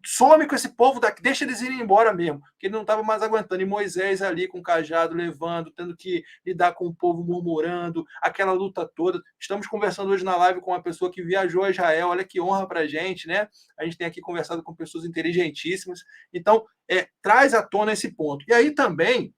A: some com esse povo daqui, deixa eles irem embora mesmo, porque ele não estava mais aguentando. E Moisés ali com o cajado levando, tendo que lidar com o povo murmurando, aquela luta toda. Estamos conversando hoje na live com uma pessoa que viajou a Israel, olha que honra para a gente, né? A gente tem aqui conversado com pessoas inteligentíssimas. Então, traz à tona esse ponto. E aí também,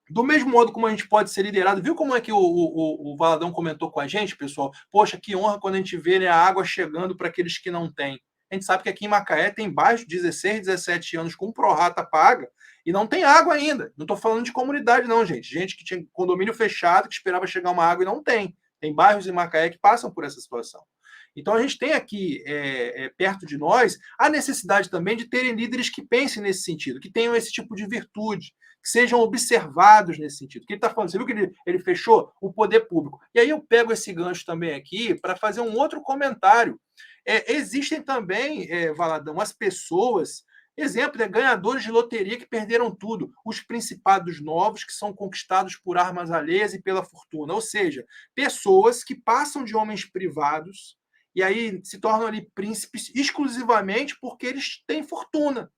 A: do mesmo modo como a gente pode ser liderado, viu como é que o Valadão comentou com a gente, pessoal? Poxa, que honra quando a gente vê, né, a água chegando para aqueles que não têm. A gente sabe que aqui em Macaé tem baixo de 16, 17 anos com prorata paga e não tem água ainda. Não estou falando de comunidade, não, gente. Gente que tinha condomínio fechado, que esperava chegar uma água e não tem. Tem bairros em Macaé que passam por essa situação. Então, a gente tem aqui, perto de nós, a necessidade também de terem líderes que pensem nesse sentido, que tenham esse tipo de virtude, que sejam observados nesse sentido. O que ele está falando? Você viu que ele fechou o poder público. E aí eu pego esse gancho também aqui para fazer um outro comentário. Existem também, Valadão, as pessoas Exemplo, né? Ganhadores de loteria que perderam tudo. Os principados novos que são conquistados por armas alheias e pela fortuna. Ou seja, pessoas que passam de homens privados e aí se tornam ali príncipes exclusivamente porque eles têm fortuna.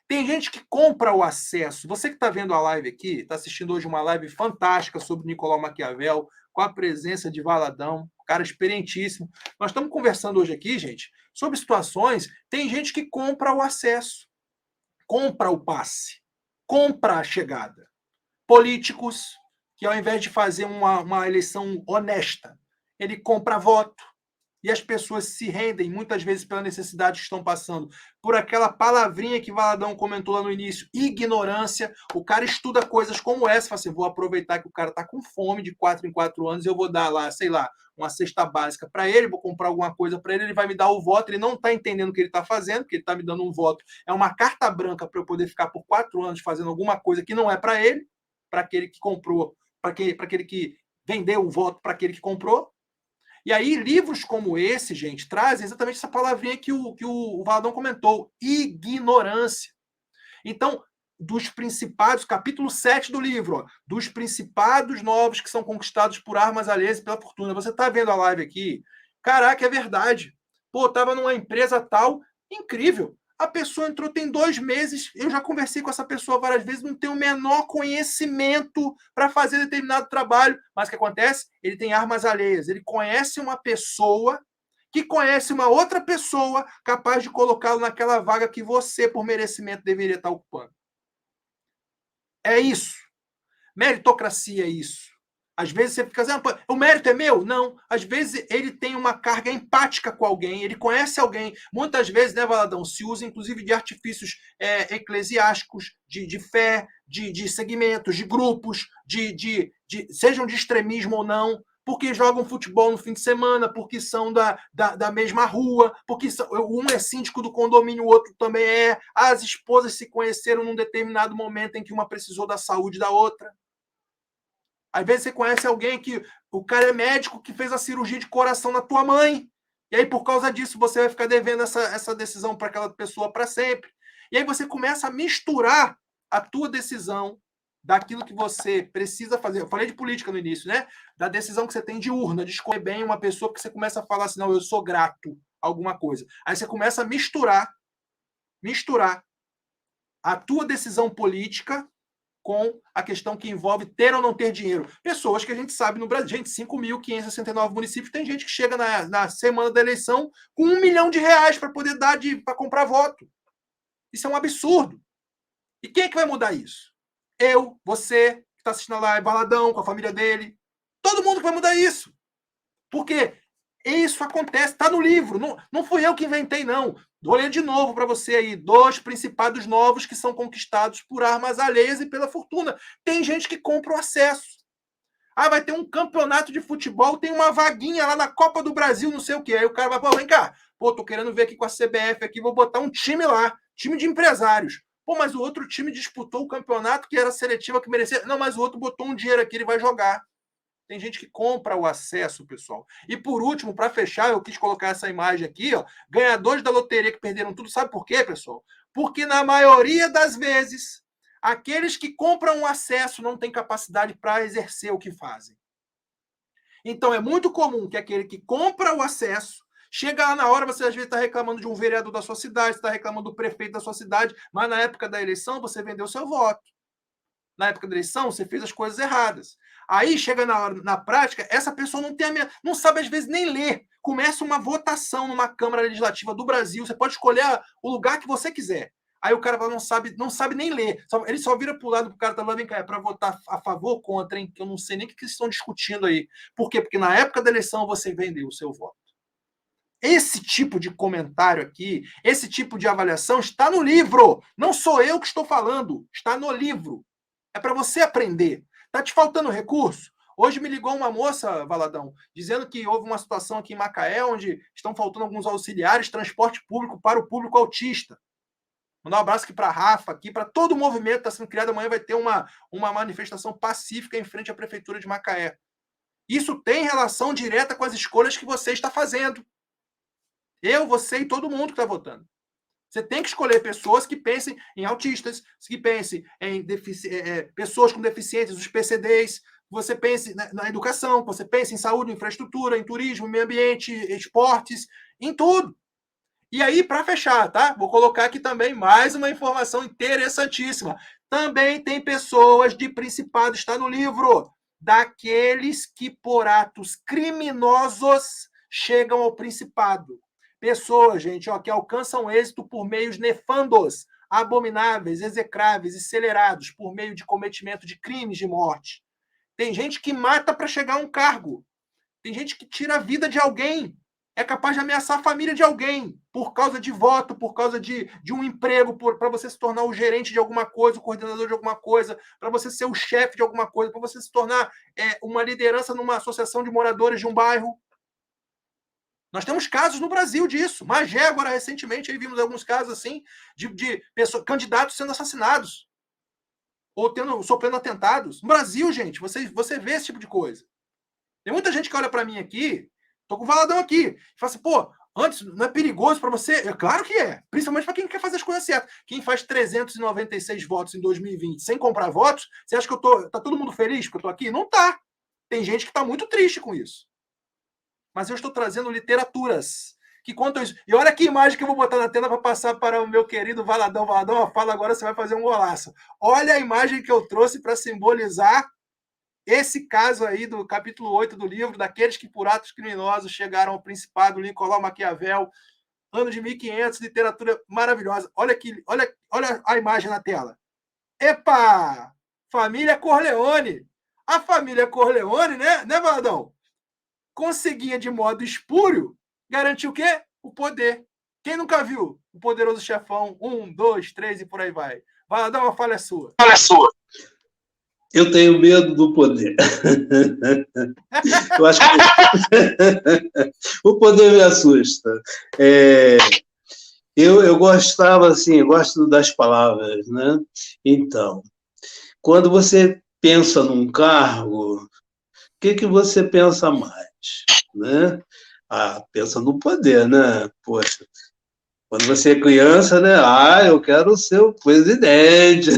A: Tem gente que compra o acesso. Você que está vendo a live aqui, está assistindo hoje uma live fantástica sobre Nicolau Maquiavel, com a presença de Valadão, cara experientíssimo. Nós estamos conversando hoje aqui, gente, sobre situações. Tem gente que compra o acesso, compra o passe, compra a chegada. Políticos que, ao invés de fazer uma eleição honesta, ele compra voto. E as pessoas se rendem, muitas vezes, pela necessidade que estão passando, por aquela palavrinha que Valadão comentou lá no início, ignorância. O cara estuda coisas como essa, fala assim, vou aproveitar que o cara está com fome de 4 em 4 anos, eu vou dar lá, sei lá, uma cesta básica para ele, vou comprar alguma coisa para ele vai me dar o voto, ele não está entendendo o que ele está fazendo, porque ele está me dando um voto. É uma carta branca para eu poder ficar por 4 anos fazendo alguma coisa que não é para ele, para aquele que comprou, para aquele que vendeu o voto para aquele que comprou. E aí, livros como esse, gente, trazem exatamente essa palavrinha que o Valadão comentou, ignorância. Então, dos principados, capítulo 7 do livro, ó, dos principados novos que são conquistados por armas alheias e pela fortuna. Você está vendo a live aqui? Caraca, é verdade. Pô, estava numa empresa tal, incrível. A pessoa entrou tem 2 meses, eu já conversei com essa pessoa várias vezes, não tem o menor conhecimento para fazer determinado trabalho. Mas o que acontece? Ele tem armas alheias. Ele conhece uma pessoa que conhece uma outra pessoa capaz de colocá-lo naquela vaga que você, por merecimento, deveria estar ocupando. É isso. Meritocracia é isso. Às vezes você fica dizendo, o mérito é meu? Não. Às vezes ele tem uma carga empática com alguém, ele conhece alguém. Muitas vezes, né, Valadão, se usa inclusive de artifícios eclesiásticos, de fé, de segmentos, de grupos, sejam de extremismo ou não, porque jogam futebol no fim de semana, porque são da mesma rua, porque um é síndico do condomínio, o outro também é. As esposas se conheceram num determinado momento em que uma precisou da saúde da outra. Às vezes você conhece alguém que o cara é médico que fez a cirurgia de coração na tua mãe. E aí, por causa disso, você vai ficar devendo essa decisão para aquela pessoa para sempre. E aí você começa a misturar a tua decisão daquilo que você precisa fazer. Eu falei de política no início, né? Da decisão que você tem de urna, de escolher bem uma pessoa, que você começa a falar assim, não, eu sou grato a alguma coisa. Aí você começa a misturar a tua decisão política com a questão que envolve ter ou não ter dinheiro. Pessoas que a gente sabe no Brasil, gente, 5.569 municípios, tem gente que chega na semana da eleição com R$1 milhão para poder dar para comprar voto. Isso é um absurdo. E quem é que vai mudar isso? Eu, você, que está assistindo a live, Valadão, com a família dele. Todo mundo que vai mudar isso. Porque isso acontece, está no livro. Não fui eu que inventei, não. Vou ler de novo para você aí. 2 principados novos que são conquistados por armas alheias e pela fortuna. Tem gente que compra o acesso. Ah, vai ter um campeonato de futebol, tem uma vaguinha lá na Copa do Brasil, não sei o quê. Aí o cara vai, pô, vem cá. Pô, tô querendo ver aqui com a CBF aqui, vou botar um time lá. Time de empresários. Pô, mas o outro time disputou o campeonato que era seletiva, que merecia. Não, mas o outro botou um dinheiro aqui, ele vai jogar. Tem gente que compra o acesso, pessoal. E por último, para fechar, eu quis colocar essa imagem aqui, ó. Ganhadores da loteria que perderam tudo. Sabe por quê, pessoal? Porque na maioria das vezes, aqueles que compram o acesso não têm capacidade para exercer o que fazem. Então é muito comum que aquele que compra o acesso chega lá na hora, você às vezes está reclamando de um vereador da sua cidade, está reclamando do prefeito da sua cidade, mas na época da eleição você vendeu seu voto. Na época da eleição, você fez as coisas erradas. Aí, chega na prática, essa pessoa não sabe, às vezes, nem ler. Começa uma votação numa Câmara Legislativa do Brasil, você pode escolher o lugar que você quiser. Aí o cara não sabe nem ler. Ele só vira para o lado do cara, tá lá, vem cá, é para votar a favor ou contra, hein? Que eu não sei nem o que eles estão discutindo aí. Por quê? Porque na época da eleição você vendeu o seu voto. Esse tipo de comentário aqui, esse tipo de avaliação está no livro. Não sou eu que estou falando, está no livro. É para você aprender. Está te faltando recurso? Hoje me ligou uma moça, Valadão, dizendo que houve uma situação aqui em Macaé onde estão faltando alguns auxiliares, transporte público para o público autista. Mandar um abraço aqui para a Rafa, aqui para todo o movimento que está sendo criado. Amanhã vai ter uma manifestação pacífica em frente à Prefeitura de Macaé. Isso tem relação direta com as escolhas que você está fazendo. Eu, você e todo mundo que está votando. Você tem que escolher pessoas que pensem em autistas, que pensem em pessoas com deficiências, os PCDs. Você pense na educação, você pense em saúde, infraestrutura, em turismo, meio ambiente, esportes, em tudo. E aí, para fechar, tá? Vou colocar aqui também mais uma informação interessantíssima. Também tem pessoas de principado, está no livro, daqueles que por atos criminosos chegam ao principado. Pessoas, gente, ó, que alcançam êxito por meios nefandos, abomináveis, execráveis, acelerados, por meio de cometimento de crimes de morte. Tem gente que mata para chegar a um cargo. Tem gente que tira a vida de alguém. É capaz de ameaçar a família de alguém por causa de voto, por causa de um emprego, para você se tornar o gerente de alguma coisa, o coordenador de alguma coisa, para você ser o chefe de alguma coisa, para você se tornar uma liderança numa associação de moradores de um bairro. Nós temos casos no Brasil disso. Magé, agora, recentemente, aí vimos alguns casos assim de pessoas, candidatos sendo assassinados ou sofrendo atentados. No Brasil, gente, você vê esse tipo de coisa. Tem muita gente que olha para mim aqui, tô com o Valadão aqui, e fala assim, pô, antes não é perigoso para você? É claro que é, principalmente para quem quer fazer as coisas certas. Quem faz 396 votos em 2020 sem comprar votos, você acha que tá todo mundo feliz porque eu tô aqui? Não tá. Tem gente que tá muito triste com isso. Mas eu estou trazendo literaturas que contam isso. E olha que imagem que eu vou botar na tela para passar para o meu querido Valadão. Valadão, fala agora, você vai fazer um golaço. Olha a imagem que eu trouxe para simbolizar esse caso aí do capítulo 8 do livro, daqueles que por atos criminosos chegaram ao principado, Nicolau Maquiavel, ano de 1500, literatura maravilhosa. Olha aqui, olha a imagem na tela. Epa! Família Corleone. A família Corleone, né, Valadão? Conseguia de modo espúrio garantir o quê? O poder. Quem nunca viu o Poderoso Chefão 1, 2, 3 e por aí vai? Valadão, a falha é sua.
C: Fala é sua.
B: Eu tenho medo do poder. Eu acho que o poder me assusta. Eu gostava, assim, gosto das palavras, né? Então, quando você pensa num cargo, o que você pensa mais, né? Pensa no poder, né? Poxa, quando você é criança, né? Eu quero ser o presidente,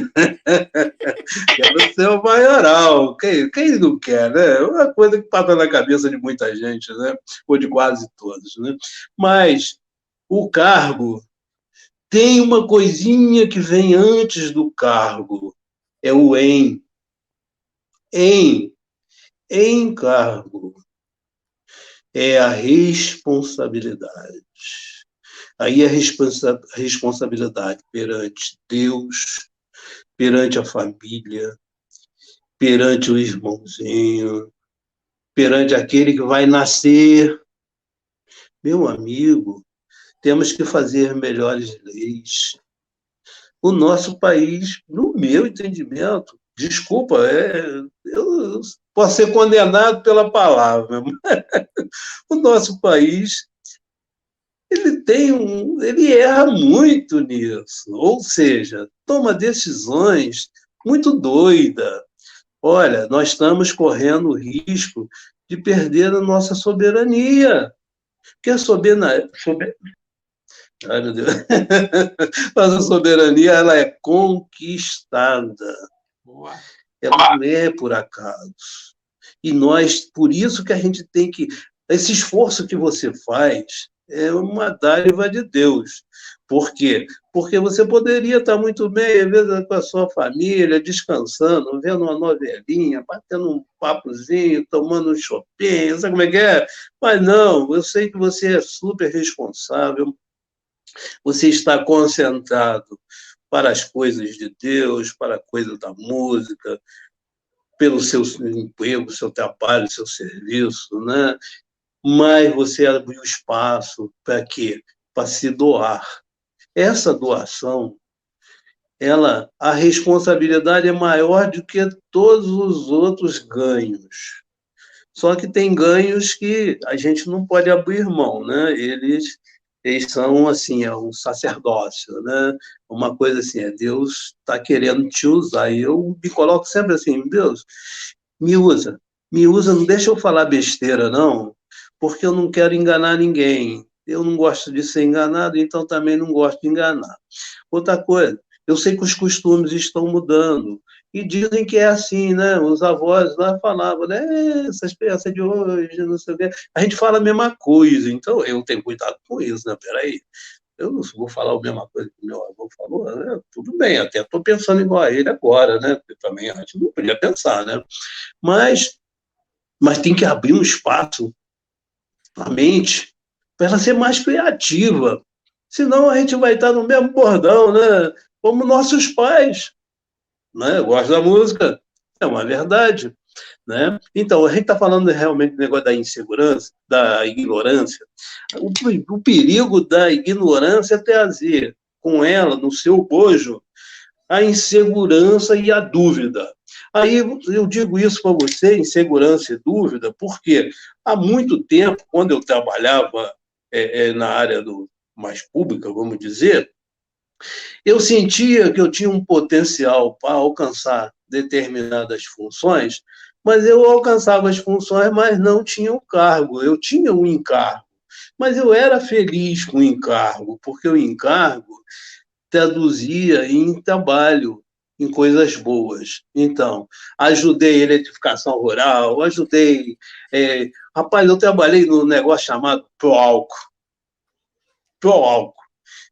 B: quero ser o maioral. Quem não quer, né? É uma coisa que passa na cabeça de muita gente, né? Ou de quase todos, né? Mas o cargo tem uma coisinha que vem antes do cargo, é o em. Em cargo é a responsabilidade. Aí a responsabilidade perante Deus, perante a família, perante o irmãozinho, perante aquele que vai nascer. Meu amigo, temos que fazer melhores leis. O nosso país, no meu entendimento, desculpa, eu posso ser condenado pela palavra, mas o nosso país ele erra muito nisso, ou seja, toma decisões muito doidas. Olha, nós estamos correndo o risco de perder a nossa soberania, porque a ai, meu Deus. Nossa soberania, ela é conquistada.
A: Boa.
B: Ela não é por acaso. E nós, por isso que a gente tem que... Esse esforço que você faz é uma dádiva de Deus. Por quê? Porque você poderia estar muito bem, às vezes, com a sua família, descansando, vendo uma novelinha, batendo um papozinho, tomando um chopinho, sabe como é que é? Mas não, eu sei que você é super responsável, você está concentrado para as coisas de Deus, para a coisa da música, pelo seu emprego, seu trabalho, seu serviço, né? Mas você abriu espaço para quê? Para se doar. Essa doação, a responsabilidade é maior do que todos os outros ganhos. Só que tem ganhos que a gente não pode abrir mão, né? Eles são, assim, um sacerdócio, né? Uma coisa assim, Deus está querendo te usar. E eu me coloco sempre assim, Deus, me usa, não deixa eu falar besteira, não, porque eu não quero enganar ninguém. eu não gosto de ser enganado, então também não gosto de enganar. Outra coisa, eu sei que os costumes estão mudando, e dizem que é assim, né? Os avós lá falavam, né? Essas crianças de hoje, não sei o quê. A gente fala a mesma coisa, então eu tenho cuidado com isso, né? Peraí, eu não vou falar a mesma coisa que meu avô falou, né? Tudo bem, até estou pensando igual a ele agora, né? Porque também a gente não podia pensar, né? Mas, mas tem que abrir um espaço na mente para ela ser mais criativa. Senão a gente vai estar no mesmo bordão, né? Como nossos pais, né? Eu gosto da música, é uma verdade, né? Então, a gente está falando realmente do negócio da insegurança, da ignorância. O perigo da ignorância é trazer com ela, no seu bojo, a insegurança e a dúvida. Aí eu digo isso para você, insegurança e dúvida, porque há muito tempo, quando eu trabalhava na área mais pública, vamos dizer, eu sentia que eu tinha um potencial para alcançar determinadas funções, mas eu alcançava as funções, mas não tinha o cargo. Eu tinha um encargo, mas eu era feliz com o encargo, porque o encargo traduzia em trabalho, em coisas boas. Então, ajudei a eletrificação rural, ajudei. Rapaz, eu trabalhei num negócio chamado Proálcool. Proálcool.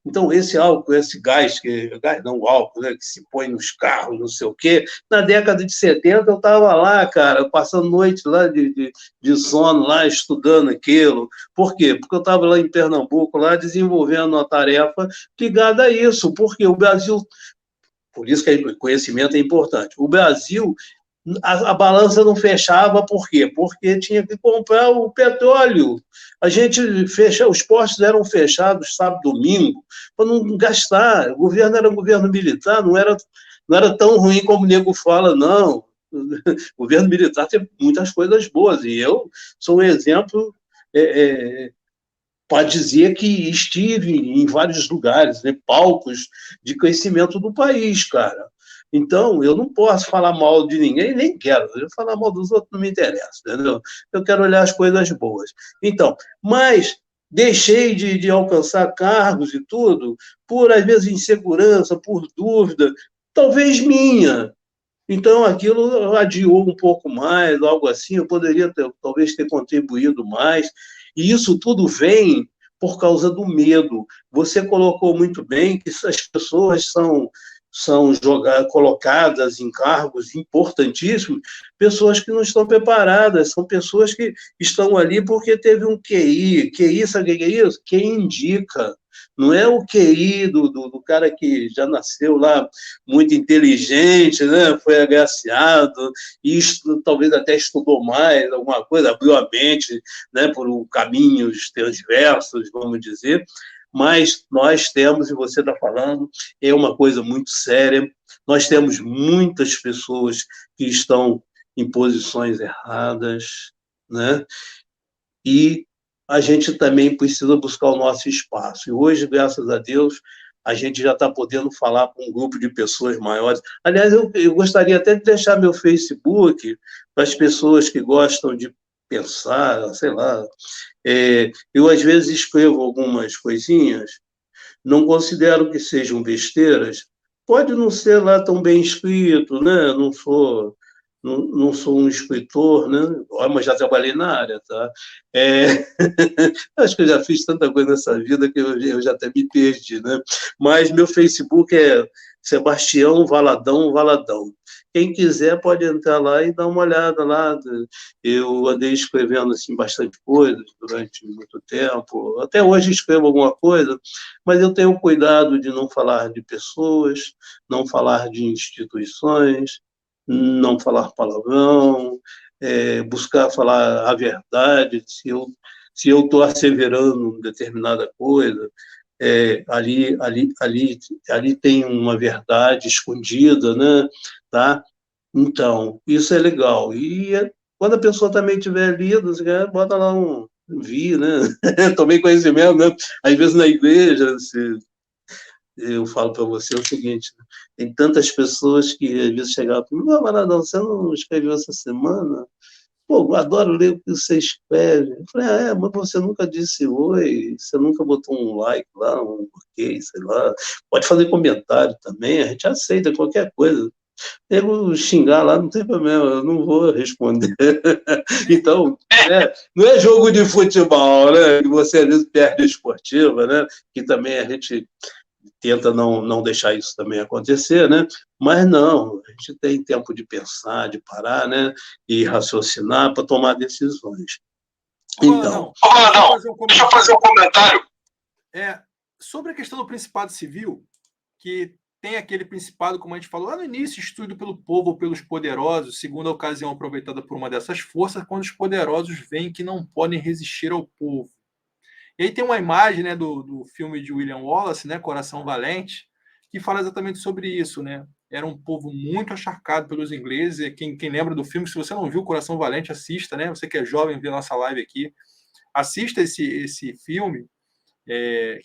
B: Então, esse álcool, esse gás, gás não, álcool, né, que se põe nos carros, não sei o quê, na década de 70 eu estava lá, cara, passando noite lá de sono, lá estudando aquilo. Por quê? Porque eu estava lá em Pernambuco, lá desenvolvendo uma tarefa ligada a isso, porque o Brasil, por isso que o conhecimento é importante, o Brasil, a balança não fechava, por quê? Porque tinha que comprar o petróleo. A gente fecha, os postos eram fechados sábado, domingo, para não gastar. O governo era um governo militar, não era tão ruim como o nego fala, não. O governo militar tem muitas coisas boas, e eu sou um exemplo para dizer que estive em vários lugares, né, palcos de crescimento do país, cara. Então, eu não posso falar mal de ninguém, nem quero. Eu falar mal dos outros não me interessa, entendeu? Eu quero olhar as coisas boas. Então, mas deixei de alcançar cargos e tudo por, às vezes, insegurança, por dúvida, talvez minha. Então, aquilo adiou um pouco mais, algo assim, eu poderia talvez ter contribuído mais. E isso tudo vem por causa do medo. Você colocou muito bem que as pessoas são colocadas em cargos importantíssimos, pessoas que não estão preparadas, são pessoas que estão ali porque teve um QI. QI, sabe o que é isso? Quem indica. Não é o QI do cara que já nasceu lá muito inteligente, né? Foi agraciado, e talvez até estudou mais alguma coisa, abriu a mente, né? Por caminhos transversos, vamos dizer. Mas nós temos, e você está falando, é uma coisa muito séria, nós temos muitas pessoas que estão em posições erradas, né? E a gente também precisa buscar o nosso espaço. E hoje, graças a Deus, a gente já está podendo falar com um grupo de pessoas maiores. Aliás, eu gostaria até de deixar meu Facebook para as pessoas que gostam de pensar, sei lá. Eu, às vezes, escrevo algumas coisinhas, não considero que sejam besteiras, pode não ser lá tão bem escrito, né? Não sou um escritor, né? Mas já trabalhei na área, tá? Acho que eu já fiz tanta coisa nessa vida que eu já até me perdi, né? Mas meu Facebook é Sebastião Valadão Valadão. Quem quiser pode entrar lá e dar uma olhada lá. Eu andei escrevendo assim, bastante coisa durante muito tempo. Até hoje escrevo alguma coisa, mas eu tenho cuidado de não falar de pessoas, não falar de instituições, não falar palavrão, buscar falar a verdade. Se eu estou asseverando determinada coisa, ali tem uma verdade escondida, né? Tá? Então, isso é legal. E quando a pessoa também tiver lido, você bota lá um vi, né? Tomei conhecimento, né? Às vezes na igreja, eu falo para você o seguinte, né? Tem tantas pessoas que às vezes chegavam para mim, não, Maradão, você não escreveu essa semana? Pô, eu adoro ler o que você escreve. Eu falei, mas você nunca disse oi, você nunca botou um like lá, um ok, sei lá. Pode fazer comentário também, a gente aceita qualquer coisa. Eu xingar lá não tem problema, eu não vou responder. Então, não é jogo de futebol, né? Que você às vezes perde a esportiva, né? Que também a gente tenta não deixar isso também acontecer, né? Mas não, a gente tem tempo de pensar, de parar, né? E raciocinar para tomar decisões. Então.
C: Deixa eu fazer um comentário.
A: Sobre a questão do Principado Civil, que tem aquele principado, como a gente falou lá no início, instituído pelo povo ou pelos poderosos, segundo a ocasião aproveitada por uma dessas forças, quando os poderosos veem que não podem resistir ao povo. E aí tem uma imagem, né, do filme de William Wallace, né, Coração Valente, que fala exatamente sobre isso, né? Era um povo muito acharcado pelos ingleses. Quem lembra do filme, se você não viu Coração Valente, assista, né? Você que é jovem, vê nossa live aqui, assista esse filme,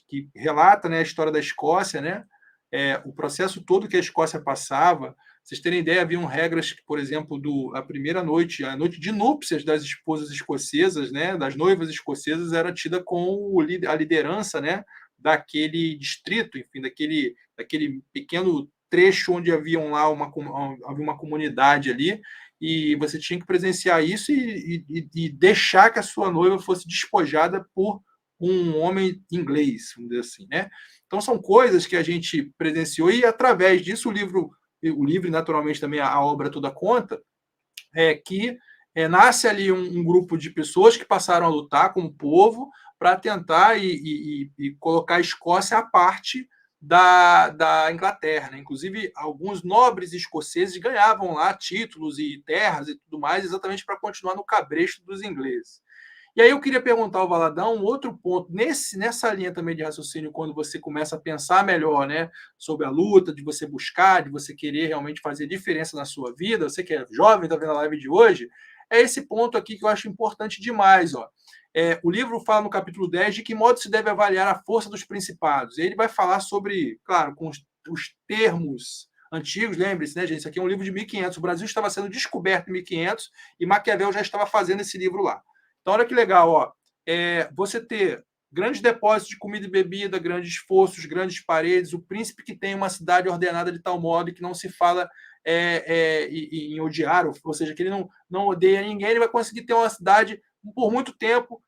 A: que relata, né, a história da Escócia, né? O processo todo que a Escócia passava. Vocês terem ideia, haviam regras que, por exemplo, a primeira noite, a noite de núpcias das esposas escocesas, né, das noivas escocesas, era tida com a liderança, né, daquele distrito, enfim, daquele pequeno trecho onde havia uma comunidade ali, e você tinha que presenciar isso e deixar que a sua noiva fosse despojada por um homem inglês, vamos dizer assim, né? Então são coisas que a gente presenciou e através disso o livro naturalmente também a obra toda conta, que nasce ali um grupo de pessoas que passaram a lutar como povo para tentar e colocar a Escócia à parte da Inglaterra, né? Inclusive alguns nobres escoceses ganhavam lá títulos e terras e tudo mais exatamente para continuar no cabresto dos ingleses. E aí eu queria perguntar ao Valadão um outro ponto, nessa linha também de raciocínio, quando você começa a pensar melhor, né, sobre a luta, de você buscar, de você querer realmente fazer diferença na sua vida, você que é jovem, está vendo a live de hoje, é esse ponto aqui que eu acho importante demais. Ó. O livro fala no capítulo 10 de que modo se deve avaliar a força dos principados. E ele vai falar sobre, claro, com os termos antigos, lembre-se, né, gente? Isso aqui é um livro de 1500, o Brasil estava sendo descoberto em 1500 e Maquiavel já estava fazendo esse livro lá. Então, olha que legal, ó. Você ter grandes depósitos de comida e bebida, grandes fossos, grandes paredes, o príncipe que tem uma cidade ordenada de tal modo que não se fala em odiar, ou seja, que ele não odeia ninguém, ele vai conseguir ter uma cidade por muito tempo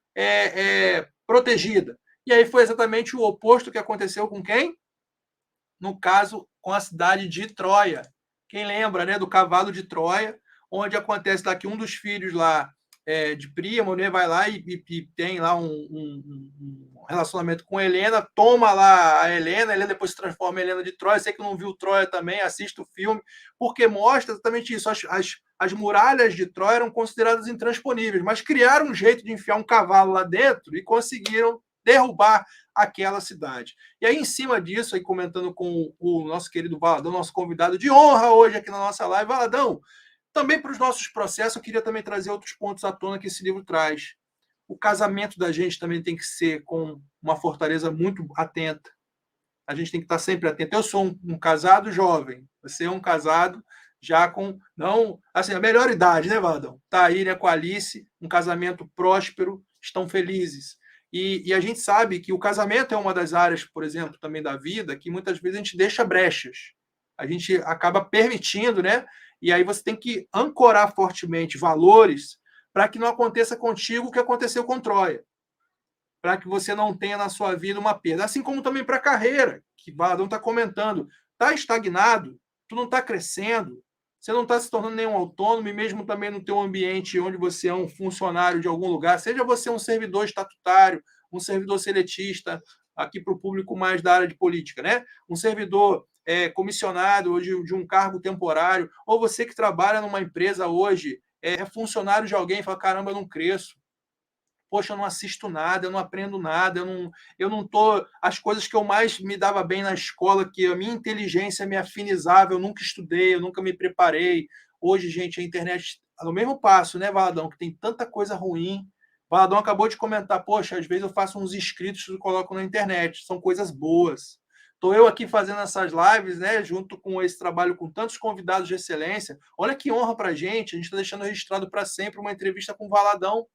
A: protegida. E aí foi exatamente o oposto que aconteceu com quem? No caso, com a cidade de Troia. Quem lembra, né, do cavalo de Troia, onde acontece lá que um dos filhos lá de Príamo, né, vai lá e tem lá um relacionamento com Helena, toma lá a Helena depois se transforma em Helena de Troia. Você que não viu Troia também, assista o filme, porque mostra exatamente isso. As muralhas de Troia eram consideradas intransponíveis, mas criaram um jeito de enfiar um cavalo lá dentro e conseguiram derrubar aquela cidade. E aí, em cima disso, aí comentando com o nosso querido Valadão, nosso convidado de honra hoje aqui na nossa live, Valadão, também para os nossos processos, eu queria também trazer outros pontos à tona que esse livro traz. O casamento da gente também tem que ser com uma fortaleza muito atenta. A gente tem que estar sempre atento. Eu sou um casado jovem, você é um casado já com, não, assim, a melhor idade, né, Valadão? Está aí, né, com a Alice, um casamento próspero, estão felizes. E a gente sabe que o casamento é uma das áreas, por exemplo, também da vida, que muitas vezes a gente deixa brechas. A gente acaba permitindo, né? E aí você tem que ancorar fortemente valores para que não aconteça contigo o que aconteceu com Troia. Para que você não tenha na sua vida uma perda. Assim como também para a carreira, que o Valadão está comentando. Está estagnado, tu não está crescendo, você não está se tornando nenhum autônomo, e mesmo também no teu ambiente onde você é um funcionário de algum lugar, seja você um servidor estatutário, um servidor seletista, aqui para o público mais da área de política, né? Um servidor comissionado ou de um cargo temporário, ou você que trabalha numa empresa hoje, é funcionário de alguém e fala, caramba, eu não cresço. Poxa, eu não assisto nada, eu não aprendo nada, eu não tô. As coisas que eu mais me dava bem na escola, que a minha inteligência me afinizava, eu nunca estudei, eu nunca me preparei. Hoje, gente, a internet no mesmo passo, né, Valadão? Que tem tanta coisa ruim. Valadão acabou de comentar, poxa, às vezes eu faço uns inscritos e coloco na internet, são coisas boas. Estou eu aqui fazendo essas lives, né, junto com esse trabalho com tantos convidados de excelência. Olha que honra para a gente está deixando registrado para sempre uma entrevista com o Valadão,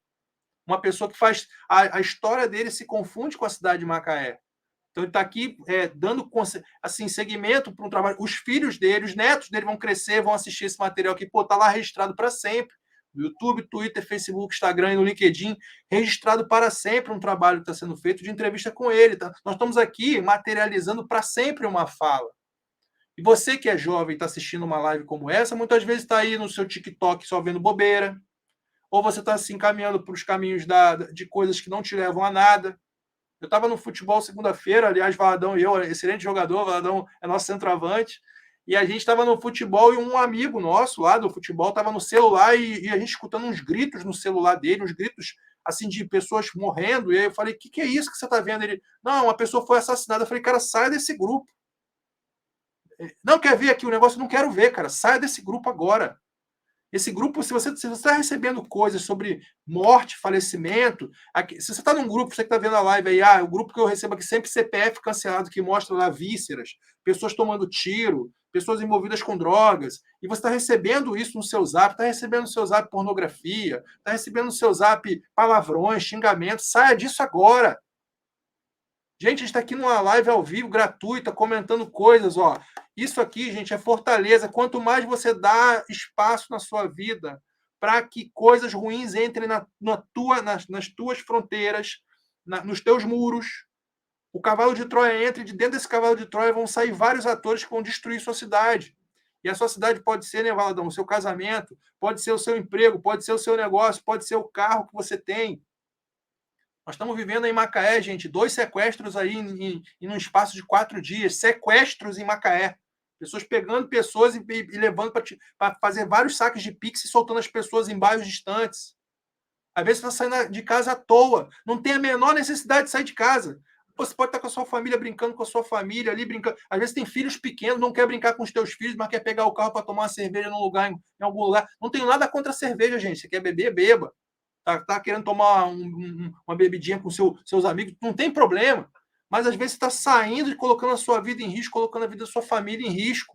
A: uma pessoa que faz... A história dele se confunde com a cidade de Macaé. Então, ele está aqui dando assim, segmento para um trabalho. Os filhos dele, os netos dele vão crescer, vão assistir esse material aqui. Está lá registrado para sempre. No YouTube, Twitter, Facebook, Instagram e no LinkedIn, registrado para sempre um trabalho que está sendo feito de entrevista com ele. Tá? Nós estamos aqui materializando para sempre uma fala. E você que é jovem e está assistindo uma live como essa, muitas vezes está aí no seu TikTok só vendo bobeira, ou você está se encaminhando para os caminhos de coisas que não te levam a nada. Eu estava no futebol segunda-feira, aliás, Valadão e eu, excelente jogador, Valadão é nosso centroavante, e a gente estava no futebol e um amigo nosso lá do futebol estava no celular e a gente escutando uns gritos no celular dele, uns gritos assim de pessoas morrendo, e aí eu falei, o que é isso que você está vendo? Ele, não, uma pessoa foi assassinada. Eu falei, cara, saia desse grupo. Não quer ver aqui o negócio? Não quero ver, cara, saia desse grupo agora. Esse grupo, se você está recebendo coisas sobre morte, falecimento, aqui, se você está num grupo, você que está vendo a live aí, o grupo que eu recebo aqui sempre CPF cancelado, que mostra lá vísceras, pessoas tomando tiro, pessoas envolvidas com drogas, e você está recebendo isso no seu zap, está recebendo no seu zap pornografia, está recebendo no seu zap palavrões, xingamentos, saia disso agora. Gente, a gente está aqui numa live ao vivo, gratuita, comentando coisas, ó. Isso aqui, gente, é fortaleza. Quanto mais você dá espaço na sua vida para que coisas ruins entrem nas tuas fronteiras, nos teus muros, o cavalo de Troia entra e de dentro desse cavalo de Troia vão sair vários atores que vão destruir sua cidade. E a sua cidade pode ser, né, Valadão, o seu casamento, pode ser o seu emprego, pode ser o seu negócio, pode ser o carro que você tem. Nós estamos vivendo em Macaé, gente, 2 sequestros aí em um espaço de 4 dias. Sequestros em Macaé. Pessoas pegando pessoas e levando para fazer vários saques de Pix e soltando as pessoas em bairros distantes. Às vezes você está saindo de casa à toa. Não tem a menor necessidade de sair de casa. Você pode estar com a sua família, brincando com a sua família ali, brincando. Às vezes tem filhos pequenos, não quer brincar com os teus filhos, mas quer pegar o carro para tomar uma cerveja num lugar, em algum lugar. Não tenho nada contra a cerveja, gente. Você quer beber, beba. Tá querendo tomar uma bebidinha com seus amigos, não tem problema. Mas às vezes você está saindo e colocando a sua vida em risco, colocando a vida da sua família em risco.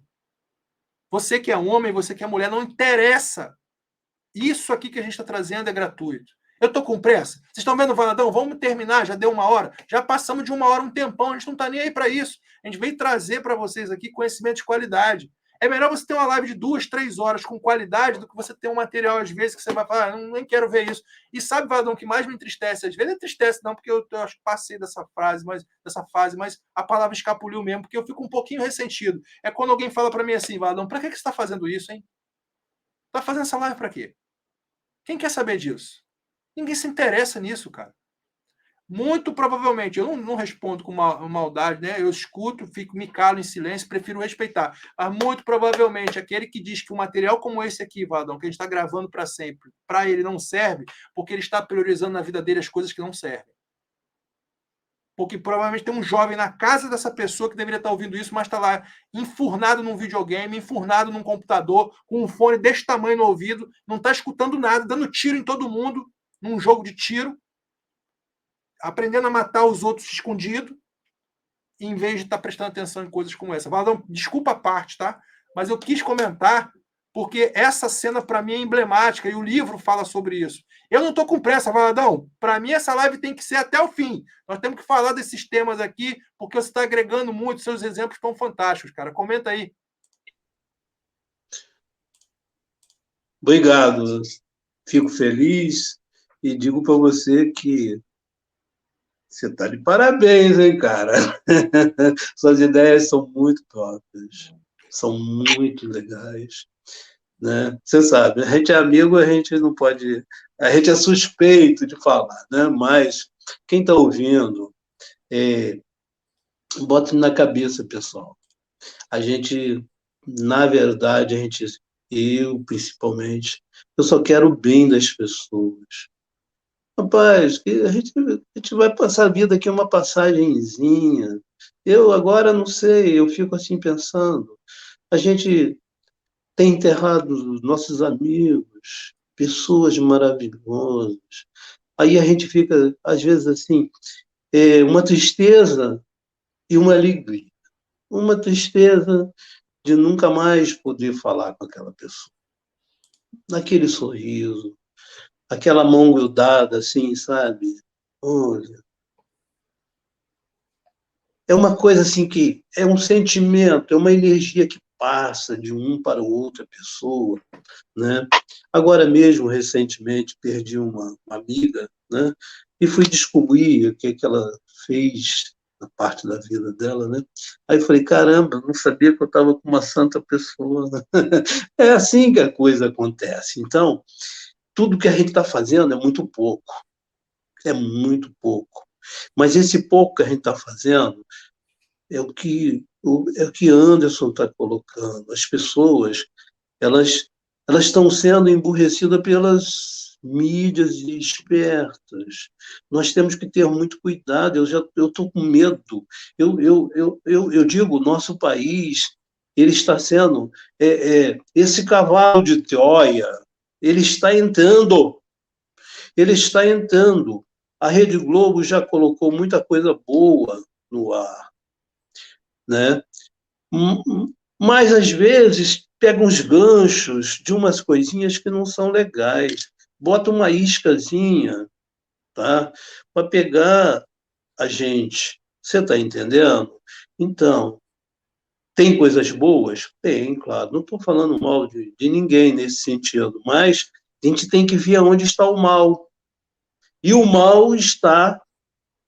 A: Você que é homem, você que é mulher, não interessa. Isso aqui que a gente está trazendo é gratuito. Eu estou com pressa. Vocês estão vendo, Valadão? Vamos terminar, já deu 1 hora. Já passamos de 1 hora, um tempão, a gente não está nem aí para isso. A gente veio trazer para vocês aqui conhecimento de qualidade. É melhor você ter uma live de 2, 3 horas com qualidade do que você ter um material, às vezes, que você vai falar, nem quero ver isso. E sabe, Valadão, o que mais me entristece? Às vezes não entristece, não, porque eu acho que passei dessa fase, mas a palavra escapuliu mesmo, porque eu fico um pouquinho ressentido. É quando alguém fala para mim assim, Valadão, para que você está fazendo isso, hein? Está fazendo essa live para quê? Quem quer saber disso? Ninguém se interessa nisso, cara. Muito provavelmente, eu não respondo com maldade, né? Eu escuto, me calo em silêncio, prefiro respeitar. Mas muito provavelmente, aquele que diz que um material como esse aqui, Vadão, que a gente está gravando para sempre, para ele não serve, porque ele está priorizando na vida dele as coisas que não servem. Porque provavelmente tem um jovem na casa dessa pessoa que deveria estar ouvindo isso, mas está lá enfurnado num videogame, enfurnado num computador, com um fone desse tamanho no ouvido, não está escutando nada, dando tiro em todo mundo, num jogo de tiro, aprendendo a matar os outros escondido, em vez de estar prestando atenção em coisas como essa. Valadão, desculpa a parte, tá? Mas eu quis comentar porque essa cena, para mim, é emblemática e o livro fala sobre isso. Eu não estou com pressa, Valadão. Para mim, essa live tem que ser até o fim. Nós temos que falar desses temas aqui, porque você está agregando muito, seus exemplos estão fantásticos, cara. Comenta aí.
B: Obrigado. Fico feliz e digo para você que você está de parabéns, hein, cara? Suas ideias são muito próprias, são muito legais, né? Você sabe, a gente é amigo, a gente não pode... A gente é suspeito de falar, né? Mas quem está ouvindo, bota na cabeça, pessoal. A gente, na verdade, eu, principalmente, eu só quero o bem das pessoas. Rapaz, a gente vai passar a vida aqui uma passagenzinha. Eu agora não sei, eu fico assim pensando. A gente tem enterrado nossos amigos, pessoas maravilhosas. Aí a gente fica, às vezes, assim, uma tristeza e uma alegria. uma tristeza de nunca mais poder falar com aquela pessoa. Naquele sorriso, aquela mão grudada, assim, sabe? Olha, é uma coisa assim que é um sentimento, é uma energia que passa de um para outra pessoa, né? Agora mesmo, recentemente, perdi uma amiga, né? E fui descobrir o que ela fez na parte da vida dela, né? Aí eu falei, caramba, não sabia que eu estava com uma santa pessoa. É assim que a coisa acontece. Então, tudo que a gente está fazendo é muito pouco. É muito pouco. Mas esse pouco que a gente está fazendo é o que Anderson está colocando. As pessoas, elas elas estão sendo emburrecidas pelas mídias espertas. Nós temos que ter muito cuidado. Eu estou com medo. Eu digo, o nosso país ele está sendo esse cavalo de Troia. Ele está entrando. Ele está entrando. A Rede Globo já colocou muita coisa boa no ar, né? Mas, às vezes, pega uns ganchos de umas coisinhas que não são legais. Bota uma iscazinha, tá? Para pegar a gente. Você está entendendo? Então, tem coisas boas? Tem, claro. Não estou falando mal de ninguém nesse sentido, mas a gente tem que ver onde está o mal. E o mal está,